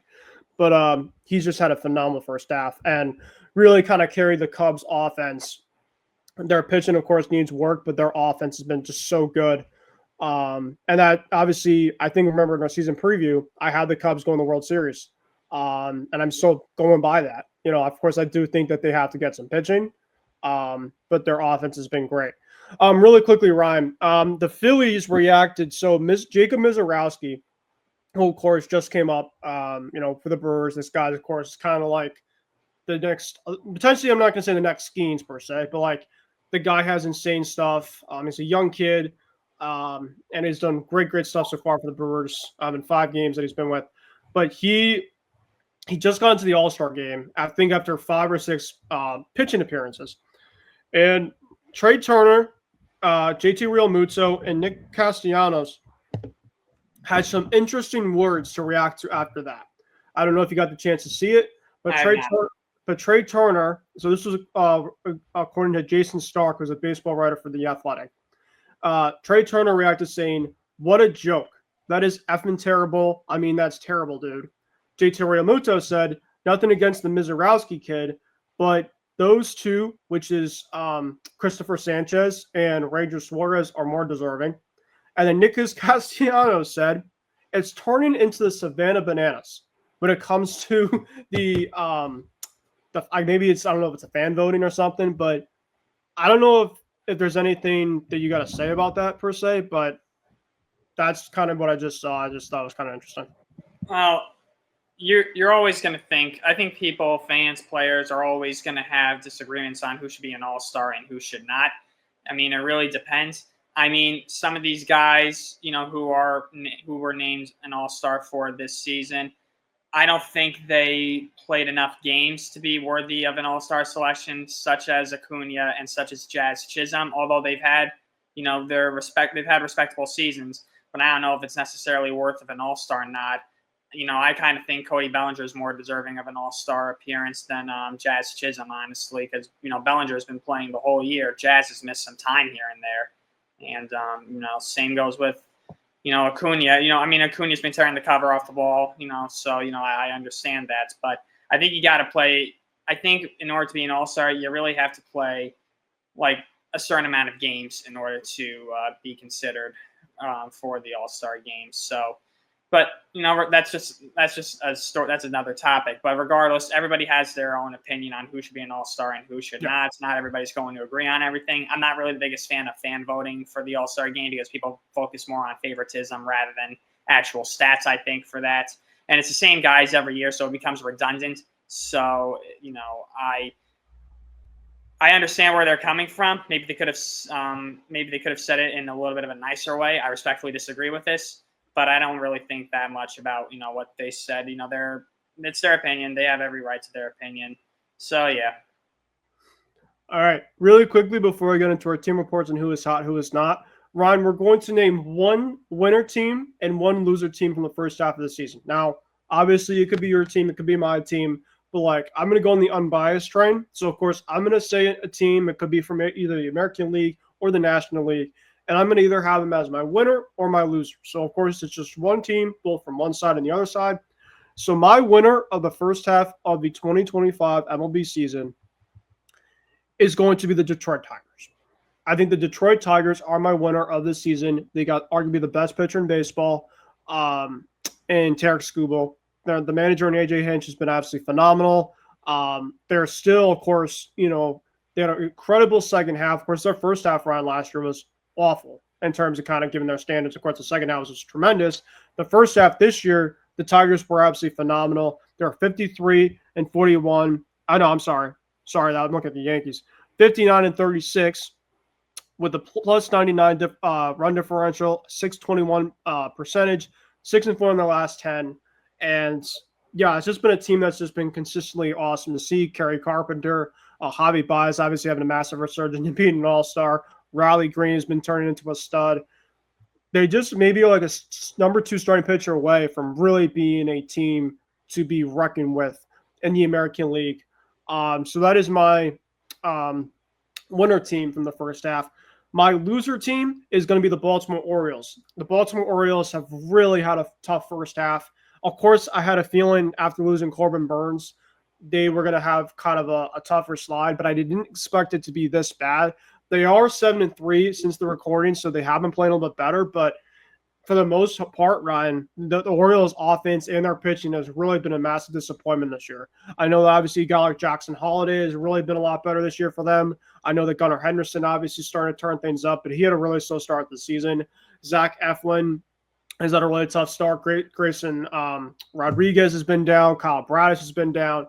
[SPEAKER 2] But he's just had a phenomenal first half and really kind of carried the Cubs' offense. Their pitching, of course, needs work, but their offense has been just so good. And that obviously, I think, remember in our season preview, I had the Cubs going to the World Series. And I'm still going by that. Of course, I do think that they have to get some pitching, but their offense has been great. Really quickly, Ryan, the Phillies reacted. So Jacob Mizorowski, who, of course, just came up, for the Brewers. This guy, of course, is kind of like the next, potentially, I'm not going to say the next Skeens per se, but like the guy has insane stuff. He's a young kid, and he's done great stuff so far for the Brewers in 5 games that he's been with. But he just got into the All-Star game, I think, after 5 or 6 pitching appearances. And Trey Turner, JT Realmuto, and Nick Castellanos had some interesting words to react to after that. I don't know if you got the chance to see it, but Trey Turner, so this was according to Jason Stark, who's a baseball writer for The Athletic. Trey Turner reacted saying, "What a joke. That is effing terrible. I mean, that's terrible, dude." JT Realmuto said, "Nothing against the Mizorowski kid, but those two, which is Christopher Sanchez and Ranger Suarez, are more deserving." And then Nicholas Castellanos said, "It's turning into the Savannah Bananas when it comes to the maybe it's, I don't know if it's a fan voting or something, but I don't know if there's anything that you got to say about that per se, but that's kind of what I just saw. I just thought it was kind of interesting."
[SPEAKER 1] Well, you're always going to think. I think people, fans, players are always going to have disagreements on who should be an All-Star and who should not. I mean, it really depends. I mean, some of these guys, who were named an All-Star for this season, I don't think they played enough games to be worthy of an All-Star selection, such as Acuna and such as Jazz Chisholm. Although they've had, they've had respectable seasons, but I don't know if it's necessarily worth of an All-Star or not. I kind of think Cody Bellinger is more deserving of an All-Star appearance than Jazz Chisholm, honestly, because Bellinger has been playing the whole year. Jazz has missed some time here and there. And, same goes with, Acuna. Acuna's been tearing the cover off the ball, so, I understand that. But I think you got to play – I think in order to be an All-Star, you really have to play, like, a certain amount of games in order to be considered for the All-Star game. So, But that's just a story. That's another topic. But regardless, everybody has their own opinion on who should be an All-Star and who should not. It's not everybody's going to agree on everything. I'm not really the biggest fan of fan voting for the All-Star game because people focus more on favoritism rather than actual stats, I think, for that. And it's the same guys every year, so it becomes redundant. So, I understand where they're coming from. Maybe they could have said it in a little bit of a nicer way. I respectfully disagree with this, but I don't really think that much about what they said. It's their opinion. They have every right to their opinion. So yeah.
[SPEAKER 2] All right, really quickly before we get into our team reports and who is hot, who is not, Ryan, we're going to name one winner team and one loser team from the first half of the season. Now, obviously, it could be your team, it could be my team. But I'm going to go on the unbiased train. So, of course, I'm going to say a team. It could be from either the American League or the National League. And I'm going to either have them as my winner or my loser. So, of course, it's just one team, both from one side and the other side. So, my winner of the first half of the 2025 MLB season is going to be the Detroit Tigers. I think the Detroit Tigers are my winner of the season. They got arguably the best pitcher in baseball, and Tarek Skubal. The manager and AJ Hinch has been absolutely phenomenal. They're still, of course, they had an incredible second half. Of course, their first half run last year was awful in terms of kind of giving their standards. Of course, the second half was just tremendous. The first half this year, the Tigers were absolutely phenomenal. They're 53-41. I know, I'm sorry. Sorry, I'm looking at the Yankees. 59-36 with a plus 99 run differential, 621 percentage, 6-4 in their last 10. And yeah, it's just been a team that's just been consistently awesome to see. Kerry Carpenter, Javi Baez obviously having a massive resurgence and being an all-star. Riley Green has been turning into a stud. They just maybe like a number 2 starting pitcher away from really being a team to be reckoned with in the American League. So that is my winner team from the first half. My loser team is going to be the Baltimore Orioles. The Baltimore Orioles have really had a tough first half. Of course, I had a feeling after losing Corbin Burns, they were going to have kind of a tougher slide, but I didn't expect it to be this bad. They are 7-3 since the recording, so they have been playing a little bit better. But for the most part, Ryan, the Orioles' offense and their pitching has really been a massive disappointment this year. I know that obviously a guy like Jackson Holiday has really been a lot better this year for them. I know that Gunnar Henderson obviously started to turn things up, but he had a really slow start to the season. Zach Eflin has had a really tough start. Grayson Rodriguez has been down. Kyle Bradish has been down.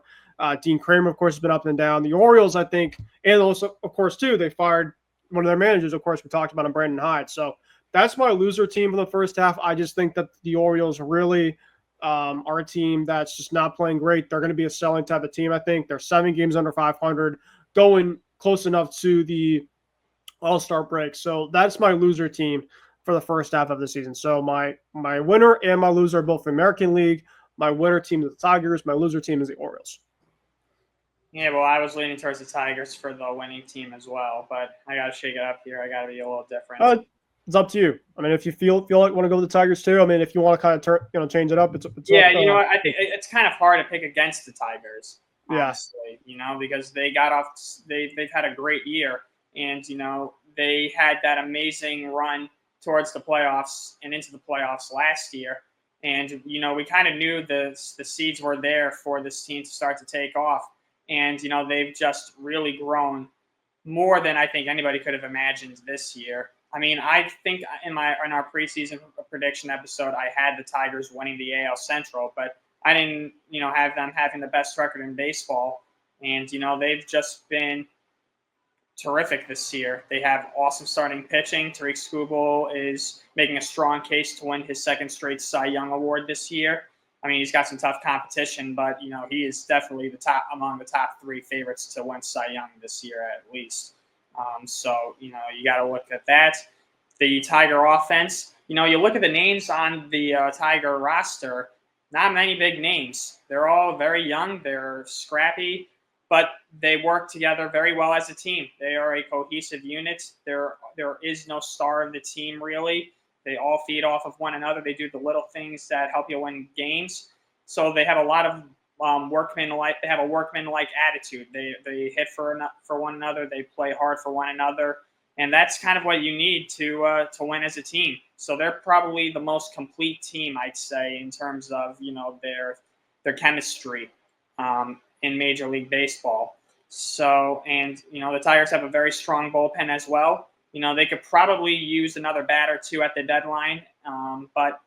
[SPEAKER 2] Dean Kramer, of course, has been up and down. The Orioles, I think, and also, of course, too, they fired one of their managers. Of course, we talked about him, Brandon Hyde. So that's my loser team for the first half. I just think that the Orioles really are a team that's just not playing great. They're going to be a selling type of team, I think. They're 7 games under 500, going close enough to the All-Star break. So that's my loser team for the first half of the season. So my winner and my loser are both the American League. My winner team is the Tigers. My loser team is the Orioles.
[SPEAKER 1] Yeah, well, I was leaning towards the Tigers for the winning team as well, but I got to shake it up here. I got to be a little different.
[SPEAKER 2] It's up to you. I mean, if you feel like want to go with the Tigers too. I mean, if you want to kind of change it up, it's
[SPEAKER 1] yeah. You know what? I think it's kind of hard to pick against the Tigers. Honestly, because they got off. They've had a great year, and they had that amazing run towards the playoffs and into the playoffs last year. And, we kind of knew the seeds were there for this team to start to take off. And, they've just really grown more than I think anybody could have imagined this year. I mean, I think in our preseason prediction episode, I had the Tigers winning the AL Central, but I didn't, have them having the best record in baseball. And, they've just been terrific this year. They have awesome starting pitching. Tarek Skubal is making a strong case to win his 2nd straight Cy Young Award this year. I mean, he's got some tough competition, but, he is definitely among the top 3 favorites to win Cy Young this year at least. So, you got to look at that. The Tiger offense, you look at the names on the Tiger roster, not many big names. They're all very young. They're scrappy, but they work together very well as a team. They are a cohesive unit. There is no star of the team, really. They all feed off of one another. They do the little things that help you win games. So they have a lot of workmanlike. They have a workmanlike attitude. They hit for one another. They play hard for one another. And that's kind of what you need to win as a team. So they're probably the most complete team, I'd say, in terms of their chemistry in Major League Baseball. So, and the Tigers have a very strong bullpen as well. They could probably use another bat or two at the deadline. But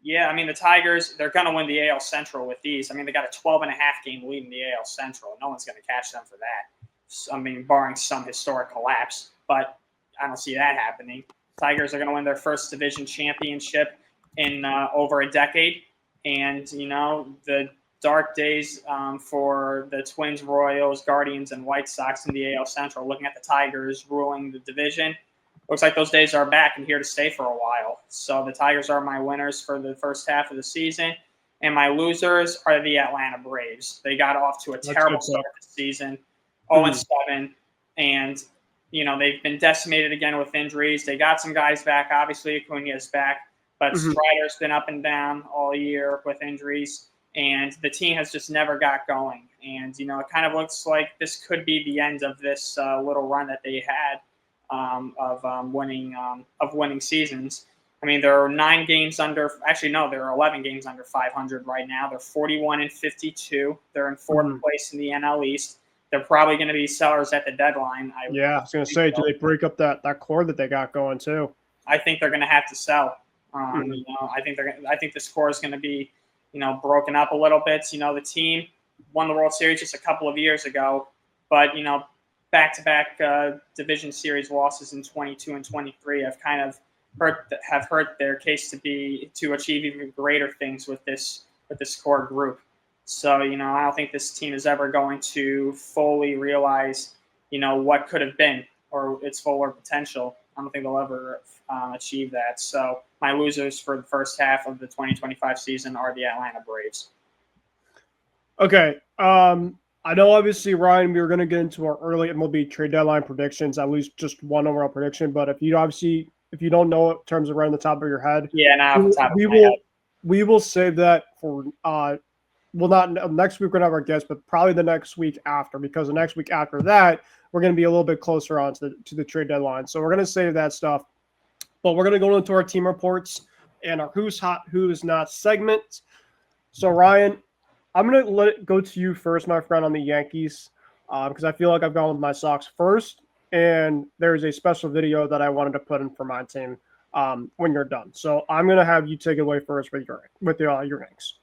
[SPEAKER 1] yeah, I mean, the Tigers, they're going to win the AL Central with these. I mean, they got a 12.5 game lead in the AL Central. No one's going to catch them for that. I mean, barring some historic collapse. But I don't see that happening. Tigers are going to win their first division championship in over a decade. And, the dark days for the Twins, Royals, Guardians, and White Sox in the AL Central, looking at the Tigers ruling the division, looks like those days are back and here to stay for a while. So the Tigers are my winners for the first half of the season. And my losers are the Atlanta Braves. They got off to a terrible start this season, 0-7. And, they've been decimated again with injuries. They got some guys back. Obviously, Acuna's back. But Strider's been up and down all year with injuries. And the team has just never got going. And, it kind of looks like this could be the end of this little run that they had of winning seasons. I mean, there are 9 games under. Actually, no, there are 11 games under 500 right now. They're 41-52. They're in 4th place in the NL East. They're probably going to be sellers at the deadline. I was going to say,
[SPEAKER 2] do they break up that core that they got going too?
[SPEAKER 1] I think they're going to have to sell. I think this core is going to be, broken up a little bit. The team won the World Series just a couple of years ago, but back-to-back division series losses in 22 and 23 have kind of hurt their case to achieve even greater things with this core group. So I don't think this team is ever going to fully realize what could have been or its full potential. I don't think they'll ever achieve that. So my losers for the first half of the 2025 season are the Atlanta Braves.
[SPEAKER 2] Okay. I know, obviously, Ryan, we were going to get into our early MLB trade deadline predictions, at least just one overall prediction. But if you don't know it in terms of right on the top of your head, we will save that for not next week. We're going to have our guest, but probably the next week after, because the next week after that, we're going to be a little bit closer on to the trade deadline. So we're going to save that stuff. But we're going to go into our team reports and our who's hot, who's not segment. So, Ryan, I'm going to let it go to you first, my friend, on the Yankees, because I feel like I've gone with my Sox first, and there's a special video that I wanted to put in for my team when you're done. So I'm going to have you take it away first with your Yanks.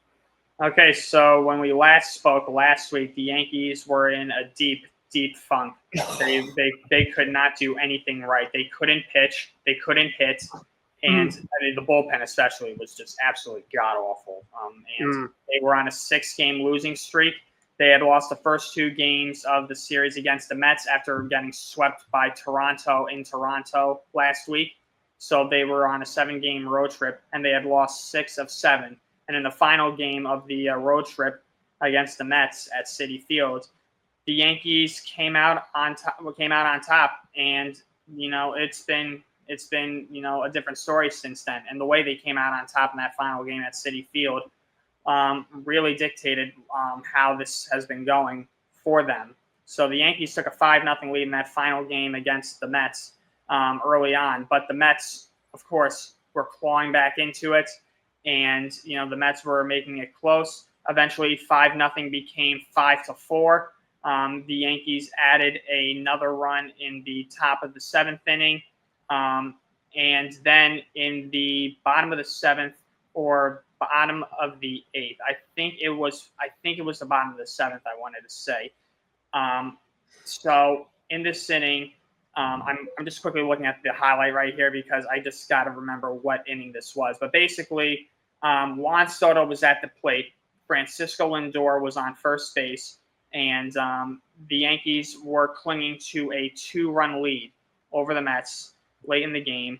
[SPEAKER 1] Okay, so when we last spoke last week, the Yankees were in a deep funk. They could not do anything right. They couldn't pitch. They couldn't hit. And I mean, the bullpen especially was just absolutely god-awful. They were on a 6-game losing streak. They had lost the first 2 games of the series against the Mets after getting swept by Toronto in Toronto last week. So they were on a 7-game road trip, and they had lost 6 of 7. And in the final game of the road trip against the Mets at Citi Field, the Yankees came out on top, and it's been a different story since then. And the way they came out on top in that final game at Citi Field really dictated how this has been going for them. So the Yankees took a 5-0 lead in that final game against the Mets early on, but the Mets, of course, were clawing back into it, and the Mets were making it close. Eventually, 5-0 became 5-4. The Yankees added another run in the top of the 7th inning. And then in the bottom of the 7th or bottom of the 8th, I think it was the bottom of the 7th, I wanted to say. So in this inning, I'm just quickly looking at the highlight right here because I just got to remember what inning this was. But basically, Juan Soto was at the plate. Francisco Lindor was on first base. And the Yankees were clinging to a 2-run lead over the Mets late in the game.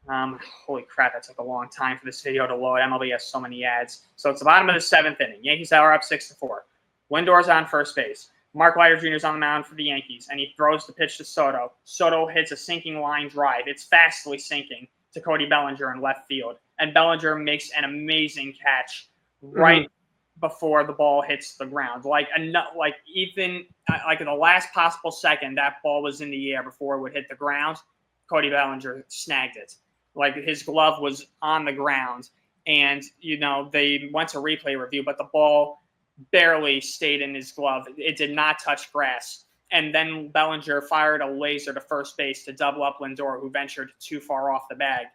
[SPEAKER 1] Holy crap, that took a long time for this video to load. MLB has so many ads. So it's the bottom of the 7th inning. Yankees are up 6-4. Lindor's on first base. Mark Leiter Jr. is on the mound for the Yankees, and he throws the pitch to Soto. Soto hits a sinking line drive. It's fastly sinking to Cody Bellinger in left field. And Bellinger makes an amazing catch right before the ball hits the ground. Like in the last possible second, that ball was in the air before it would hit the ground. Cody Bellinger snagged it. Like his glove was on the ground, and they went to replay review, but the ball barely stayed in his glove. It did not touch grass. And then Bellinger fired a laser to first base to double up Lindor, who ventured too far off the bag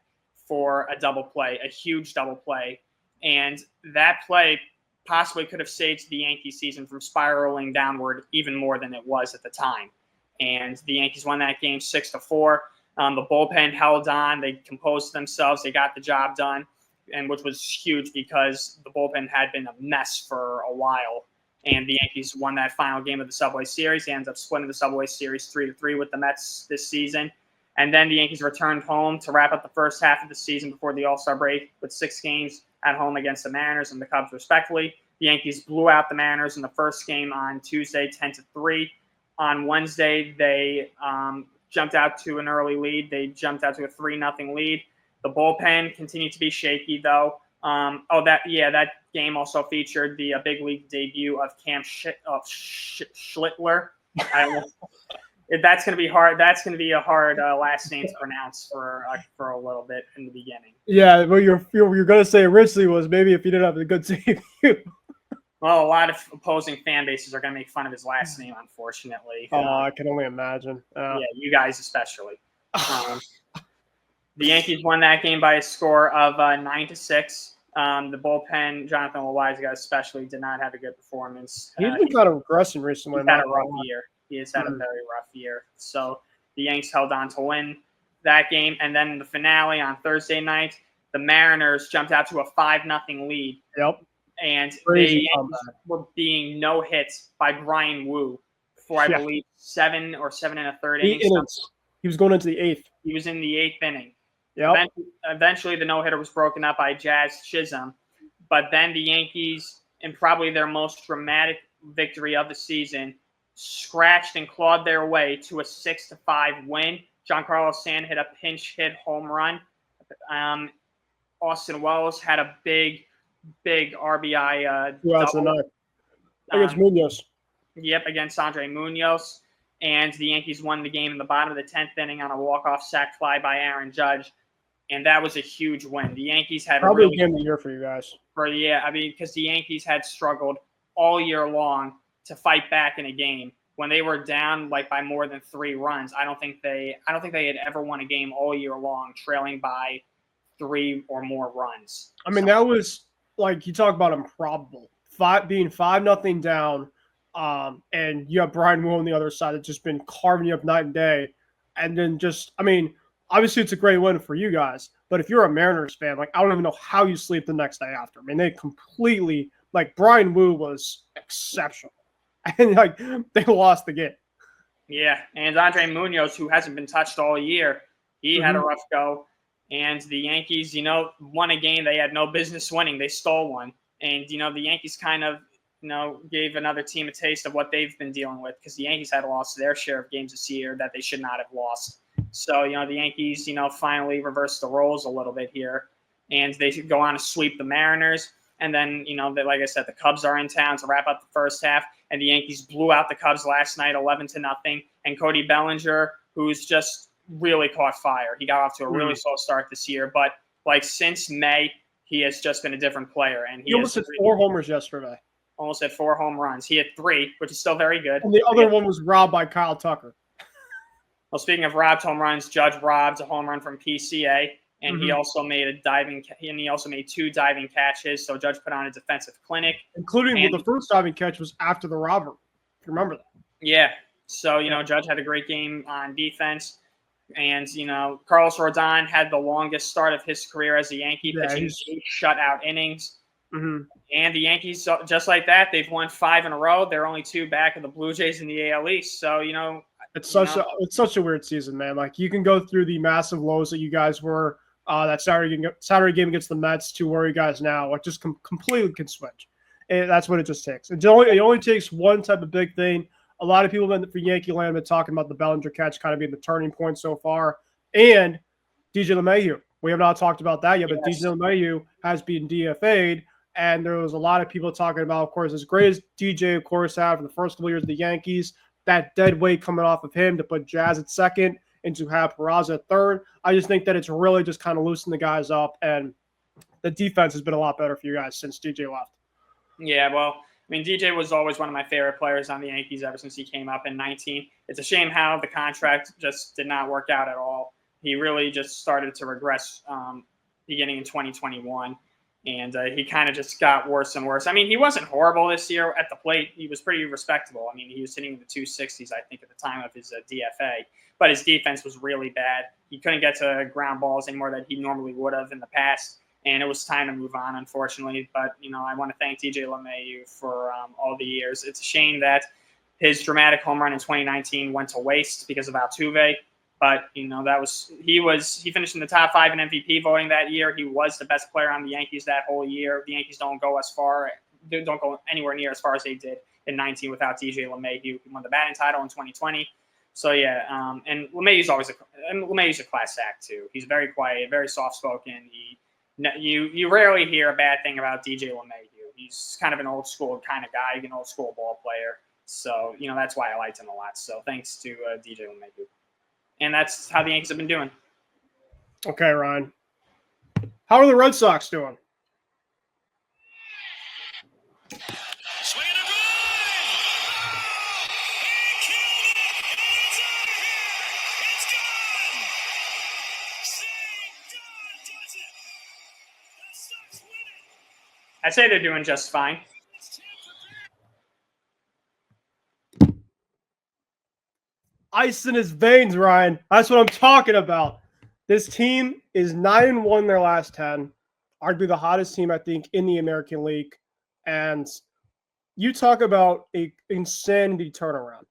[SPEAKER 1] for a double play, a huge double play. And that play possibly could have saved the Yankees season from spiraling downward even more than it was at the time. And the Yankees won that game 6-4. The bullpen held on. They composed themselves. They got the job done, and which was huge because the bullpen had been a mess for a while. And the Yankees won that final game of the Subway Series. They ended up splitting the Subway Series 3-3 with the Mets this season. And then the Yankees returned home to wrap up the first half of the season before the All-Star break with 6 games at home against the Mariners and the Cubs, respectively. The Yankees blew out the Mariners in the first game on Tuesday, 10-3. On Wednesday, they jumped out to an early lead. They jumped out to a 3-0 lead. The bullpen continued to be shaky, though. That game also featured the big league debut of Cam Schlittler. I don't know. That's going to be hard. That's going to be a hard last name to pronounce for a little bit in the beginning.
[SPEAKER 2] Yeah, what you're going to say originally was maybe if you didn't have a good debut.
[SPEAKER 1] Well, a lot of opposing fan bases are going to make fun of his last name, unfortunately.
[SPEAKER 2] I can only imagine.
[SPEAKER 1] Yeah, you guys especially. The Yankees won that game by a score of 9-6. The bullpen, Jonathan Loaizaga especially, did not have a good performance.
[SPEAKER 2] He's been kind of regressing recently.
[SPEAKER 1] He's had a rough year. He has had a very rough year. So the Yanks held on to win that game. And then the finale on Thursday night, the Mariners jumped out to a 5-0 lead.
[SPEAKER 2] Yep.
[SPEAKER 1] And they were being no-hit by Brian Wu for, I believe, 7 or 7 1/3 innings.
[SPEAKER 2] He was going into the 8th.
[SPEAKER 1] He was in the 8th inning.
[SPEAKER 2] Yep.
[SPEAKER 1] Eventually, the no-hitter was broken up by Jazz Chisholm. But then the Yankees, in probably their most dramatic victory of the season, scratched and clawed their way to a 6-5 win. Giancarlo Stanton hit a pinch hit home run. Austin Wells had a big RBI double.
[SPEAKER 2] Against Munoz.
[SPEAKER 1] Yep, against Andre Munoz. And the Yankees won the game in the bottom of the 10th inning on a walk-off sac fly by Aaron Judge. And that was a huge win. The Yankees had
[SPEAKER 2] probably a game of the year for you guys.
[SPEAKER 1] Because the Yankees had struggled all year long to fight back in a game. When they were down by more than 3 runs, I don't think they had ever won a game all year long trailing by 3 or more runs.
[SPEAKER 2] I mean, that was you talk about improbable. Being 5-0 down, and you have Brian Wu on the other side that's just been carving you up night and day. And then obviously it's a great win for you guys, but if you're a Mariners fan, I don't even know how you sleep the next day after. I mean, they completely Brian Wu was exceptional, and they lost the game.
[SPEAKER 1] Yeah, and Andre Munoz, who hasn't been touched all year, he had a rough go. And the Yankees, won a game they had no business winning. They stole one, and the Yankees kind of gave another team a taste of what they've been dealing with, because the Yankees had lost their share of games this year that they should not have lost. So, the Yankees, finally reversed the roles a little bit here, and they go on to sweep the Mariners. And then, like I said, the Cubs are in town to wrap up the first half, and the Yankees blew out the Cubs last night 11-0. And Cody Bellinger, who's just really caught fire. He got off to a really slow start this year, but since May, he has just been a different player. And he
[SPEAKER 2] almost hit 4 homers yesterday.
[SPEAKER 1] Almost hit 4 home runs. He hit 3, which is still very good.
[SPEAKER 2] And the other one was robbed by Kyle Tucker.
[SPEAKER 1] Well, speaking of robbed home runs, Judge robbed a home run from PCA, and he also made he also made 2 diving catches. So Judge put on a defensive clinic,
[SPEAKER 2] including the first diving catch was after the robbery. If you remember that?
[SPEAKER 1] Yeah. So Judge had a great game on defense, and Carlos Rodon had the longest start of his career as a Yankee, pitching 8 shutout innings.
[SPEAKER 2] Mm-hmm.
[SPEAKER 1] And the Yankees, just like that, they've won 5 in a row. They're only 2 back of the Blue Jays in the AL East. So
[SPEAKER 2] it's such a weird season, man. You can go through the massive lows that you guys were that Saturday game against the Mets to where you guys now just completely can switch. And that's what it just takes. It only takes one type of big thing. A lot of people for Yankee land have been talking about the Bellinger catch kind of being the turning point so far, and DJ LeMahieu. We have not talked about that yet, but DJ LeMahieu has been DFA'd. And there was a lot of people talking about, of course, as great as DJ, of course, had for the first couple of years of the Yankees, that dead weight coming off of him to put Jazz at second and to have Peraza at third. I just think that it's really just kind of loosened the guys up, and the defense has been a lot better for you guys since DJ left.
[SPEAKER 1] Yeah, well, I mean, DJ was always one of my favorite players on the Yankees ever since he came up in 19. It's a shame how the contract just did not work out at all. He really just started to regress beginning in 2021, and he kind of just got worse and worse. I mean, he wasn't horrible this year at the plate. He was pretty respectable. I mean, he was hitting the 260s, I think, at the time of his DFA, but his defense was really bad. He couldn't get to ground balls anymore that he normally would have in the past. And it was time to move on, unfortunately. But, I want to thank DJ LeMahieu for all the years. It's a shame that his dramatic home run in 2019 went to waste because of Altuve. But, he finished in the top 5 in MVP voting that year. He was the best player on the Yankees that whole year. The Yankees don't go anywhere near as far as they did in 19 without DJ LeMahieu. He won the batting title in 2020. So, yeah, and LeMahieu's a class act, too. He's very quiet, very soft-spoken. You rarely hear a bad thing about DJ LeMahieu. He's kind of an old school kind of guy, an old school ball player. So, that's why I liked him a lot. So thanks to DJ LeMahieu. And that's how the Yankees have been doing.
[SPEAKER 2] Okay, Ryan. How are the Red Sox doing?
[SPEAKER 1] I'd say they're doing just fine.
[SPEAKER 2] Ice in his veins, Ryan. That's what I'm talking about. This team is 9-1 in their last 10. Arguably the hottest team, I think, in the American League. And you talk about an insanity turnaround.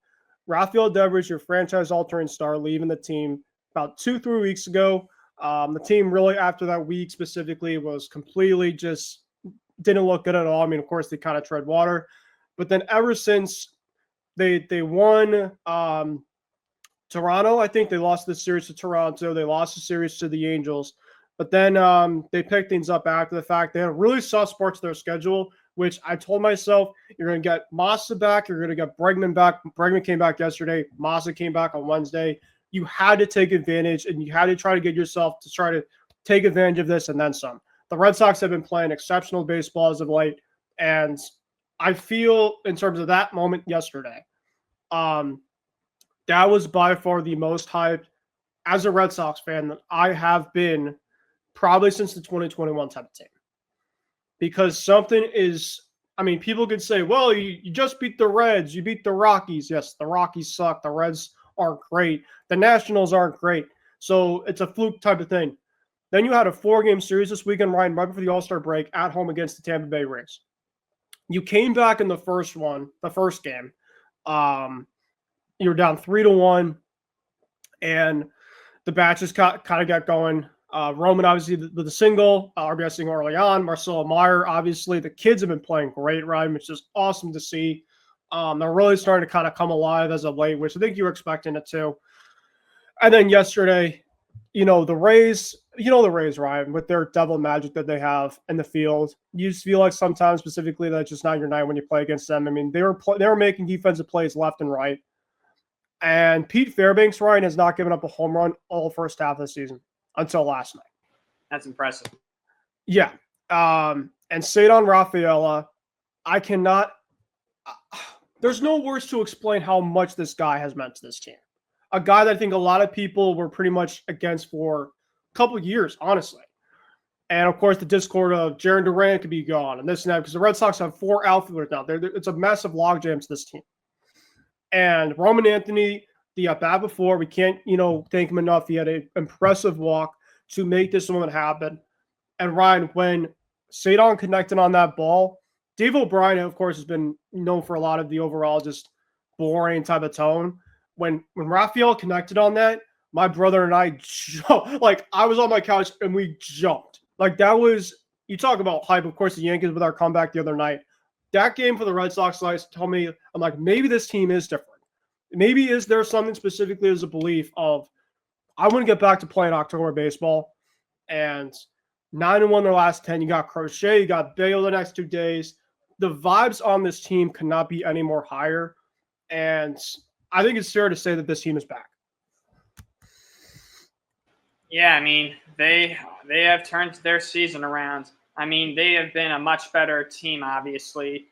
[SPEAKER 2] Rafael Devers, your franchise-altering star, leaving the team about 2-3 weeks ago. The team really, after that week specifically, was completely just didn't look good at all. I mean, of course, they kind of tread water. But then ever since they won Toronto, I think they lost the series to Toronto. They lost the series to the Angels. But then they picked things up after the fact. They had a really soft spot to their schedule, which I told myself, you're going to get Massa back. You're going to get Bregman back. Bregman came back yesterday. Massa came back on Wednesday. You had to take advantage, and you had to try to get yourself to try to take advantage of this and then some. The Red Sox have been playing exceptional baseball as of late, and I feel in terms of that moment yesterday, that was by far the most hyped as a Red Sox fan that I have been probably since the 2021 type of team. Because something is, I mean, people could say, well, you just beat the Reds, you beat the Rockies. Yes, the Rockies suck. The Reds aren't great. The Nationals aren't great. So it's a fluke type of thing. Then you had a 4-game series this weekend, Ryan, right before the All-Star break at home against the Tampa Bay Rays. You came back in the first game. You were down 3-1, and the bats just kind of got going. Roman, obviously, the single, RBI single early on. Marcelo Meyer, obviously. The kids have been playing great, Ryan, which is awesome to see. They're really starting to kind of come alive as of late, which I think you were expecting it to. And then yesterday, the Rays, Ryan, with their devil magic that they have in the field, you just feel like sometimes specifically that's just not your night when you play against them. I mean, they were making defensive plays left and right. And Pete Fairbanks, Ryan, has not given up a home run all first half of the season until last night.
[SPEAKER 1] That's impressive.
[SPEAKER 2] Yeah. And Cedar Rafaela, there's no words to explain how much this guy has meant to this team. A guy that I think a lot of people were pretty much against for a couple of years, honestly. And, of course, the discord of Jarren Duran could be gone and this and that because the Red Sox have 4 outfielders now. It's a massive logjam to this team. And Roman Anthony, the at-bat before, we can't, thank him enough. He had an impressive walk to make this moment happen. And, Ryan, when Cedar connected on that ball, Dave O'Brien, of course, has been known for a lot of the overall just boring type of tone. When Rafael connected on that, my brother and I jumped. Like, I was on my couch and we jumped. Like, that was, you talk about hype. Of course, the Yankees with our comeback the other night. That game for the Red Sox guys told me, I'm like, maybe this team is different. Maybe is there something specifically as a belief of, I want to get back to playing October baseball. And 9-1 their last 10. You got Crochet, you got Bale the next 2 days. The vibes on this team cannot be any more higher. And I think it's fair to say that this team is back.
[SPEAKER 1] Yeah, I mean, they have turned their season around. I mean, they have been a much better team, obviously,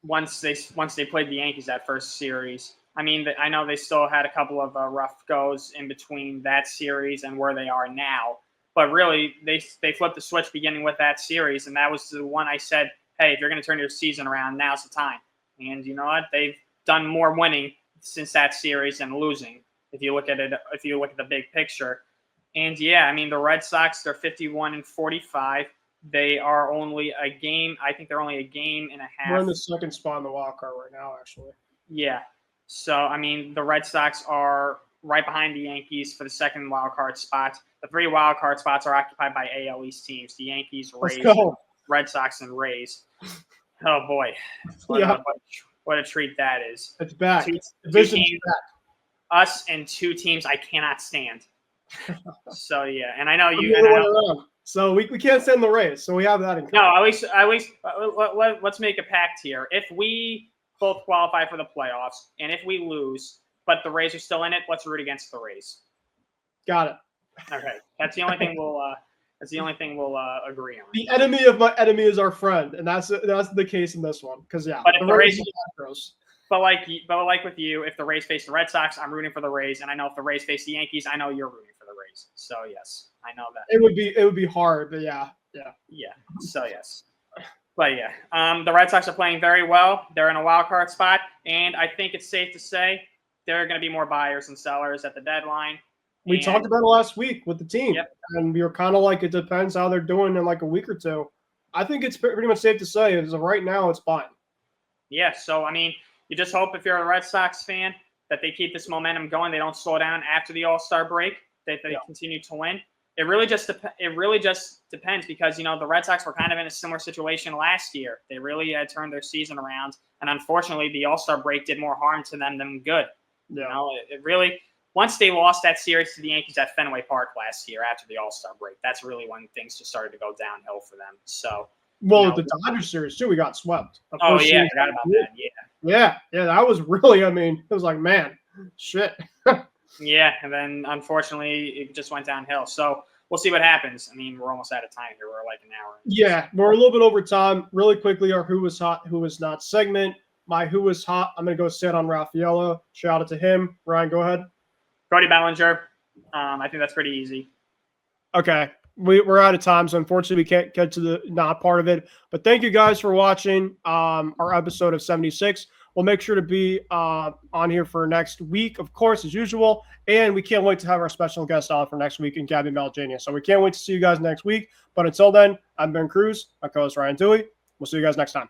[SPEAKER 1] once they played the Yankees that first series. I mean, I know they still had a couple of rough goes in between that series and where they are now. But really, they flipped the switch beginning with that series, and that was the one I said, hey, if you're going to turn your season around, now's the time. And you know what? They've done more winning since that series than losing. If you look at it, if you look at the big picture. And yeah, I mean, the Red Sox, they're 51-45. They are only a game. I think they're only a game and a half.
[SPEAKER 2] We're in the second spot in the wild card right now, actually.
[SPEAKER 1] Yeah. So, I mean, the Red Sox are right behind the Yankees for the second wild card spot. The 3 wild card spots are occupied by AL East teams: the Yankees, Rays, Red Sox, and Rays. Oh boy, what a treat that is!
[SPEAKER 2] It's back.
[SPEAKER 1] Division's back. Us and 2 teams I cannot stand. So yeah, and I know you.
[SPEAKER 2] So we can't stand the Rays, so we have that in
[SPEAKER 1] common. No, at least let's make a pact here. If we both qualify for the playoffs, and if we lose, but the Rays are still in it, let's root against the Rays.
[SPEAKER 2] Got it.
[SPEAKER 1] Okay, that's the only thing we'll. That's the only thing we'll agree on.
[SPEAKER 2] The enemy of my enemy is our friend, and that's the case in this one. Because yeah,
[SPEAKER 1] but if the Rays, but like with you, if the Rays face the Red Sox, I'm rooting for the Rays, and I know if the Rays face the Yankees, I know you're rooting for the Rays. So yes, I know that
[SPEAKER 2] it would be hard, but yeah.
[SPEAKER 1] So yes, but yeah, the Red Sox are playing very well. They're in a wild card spot, and I think it's safe to say there are going to be more buyers and sellers at the deadline.
[SPEAKER 2] We talked about it last week with the team, and we were kind of like, it depends how they're doing in like a week or two. I think it's pretty much safe to say, as of right now, it's fine.
[SPEAKER 1] Yeah, so, I mean, you just hope if you're a Red Sox fan that they keep this momentum going. They don't slow down after the All-Star break, that they continue to win. It really just depends because, you know, the Red Sox were kind of in a similar situation last year. They really had turned their season around, and unfortunately, the All-Star break did more harm to them than good.
[SPEAKER 2] Yeah.
[SPEAKER 1] You know, it really – once they lost that series to the Yankees at Fenway Park last year after the All-Star break, that's really when things just started to go downhill for them. So,
[SPEAKER 2] the Dodgers series too, we got swept.
[SPEAKER 1] Oh yeah, I forgot about that.
[SPEAKER 2] Yeah, that was really. I mean, it was like, man, shit.
[SPEAKER 1] Yeah, and then unfortunately, it just went downhill. So we'll see what happens. I mean, we're almost out of time here. We're like an hour.
[SPEAKER 2] Yeah, we're a little bit over time. Really quickly, our Who Was Hot, Who Was Not segment. My Who Was Hot, I'm going to go sit on Rafaela. Shout out to him. Ryan, go ahead.
[SPEAKER 1] Cody Bellinger. I think that's pretty easy.
[SPEAKER 2] Okay. We're out of time, so unfortunately we can't get to the not part of it. But thank you guys for watching our episode of 76. We'll make sure to be on here for next week, of course, as usual. And we can't wait to have our special guest on for next week in Gabby Malgenia. So we can't wait to see you guys next week. But until then, I'm Ben Kruse, my co-host Ryan Touhey. We'll see you guys next time.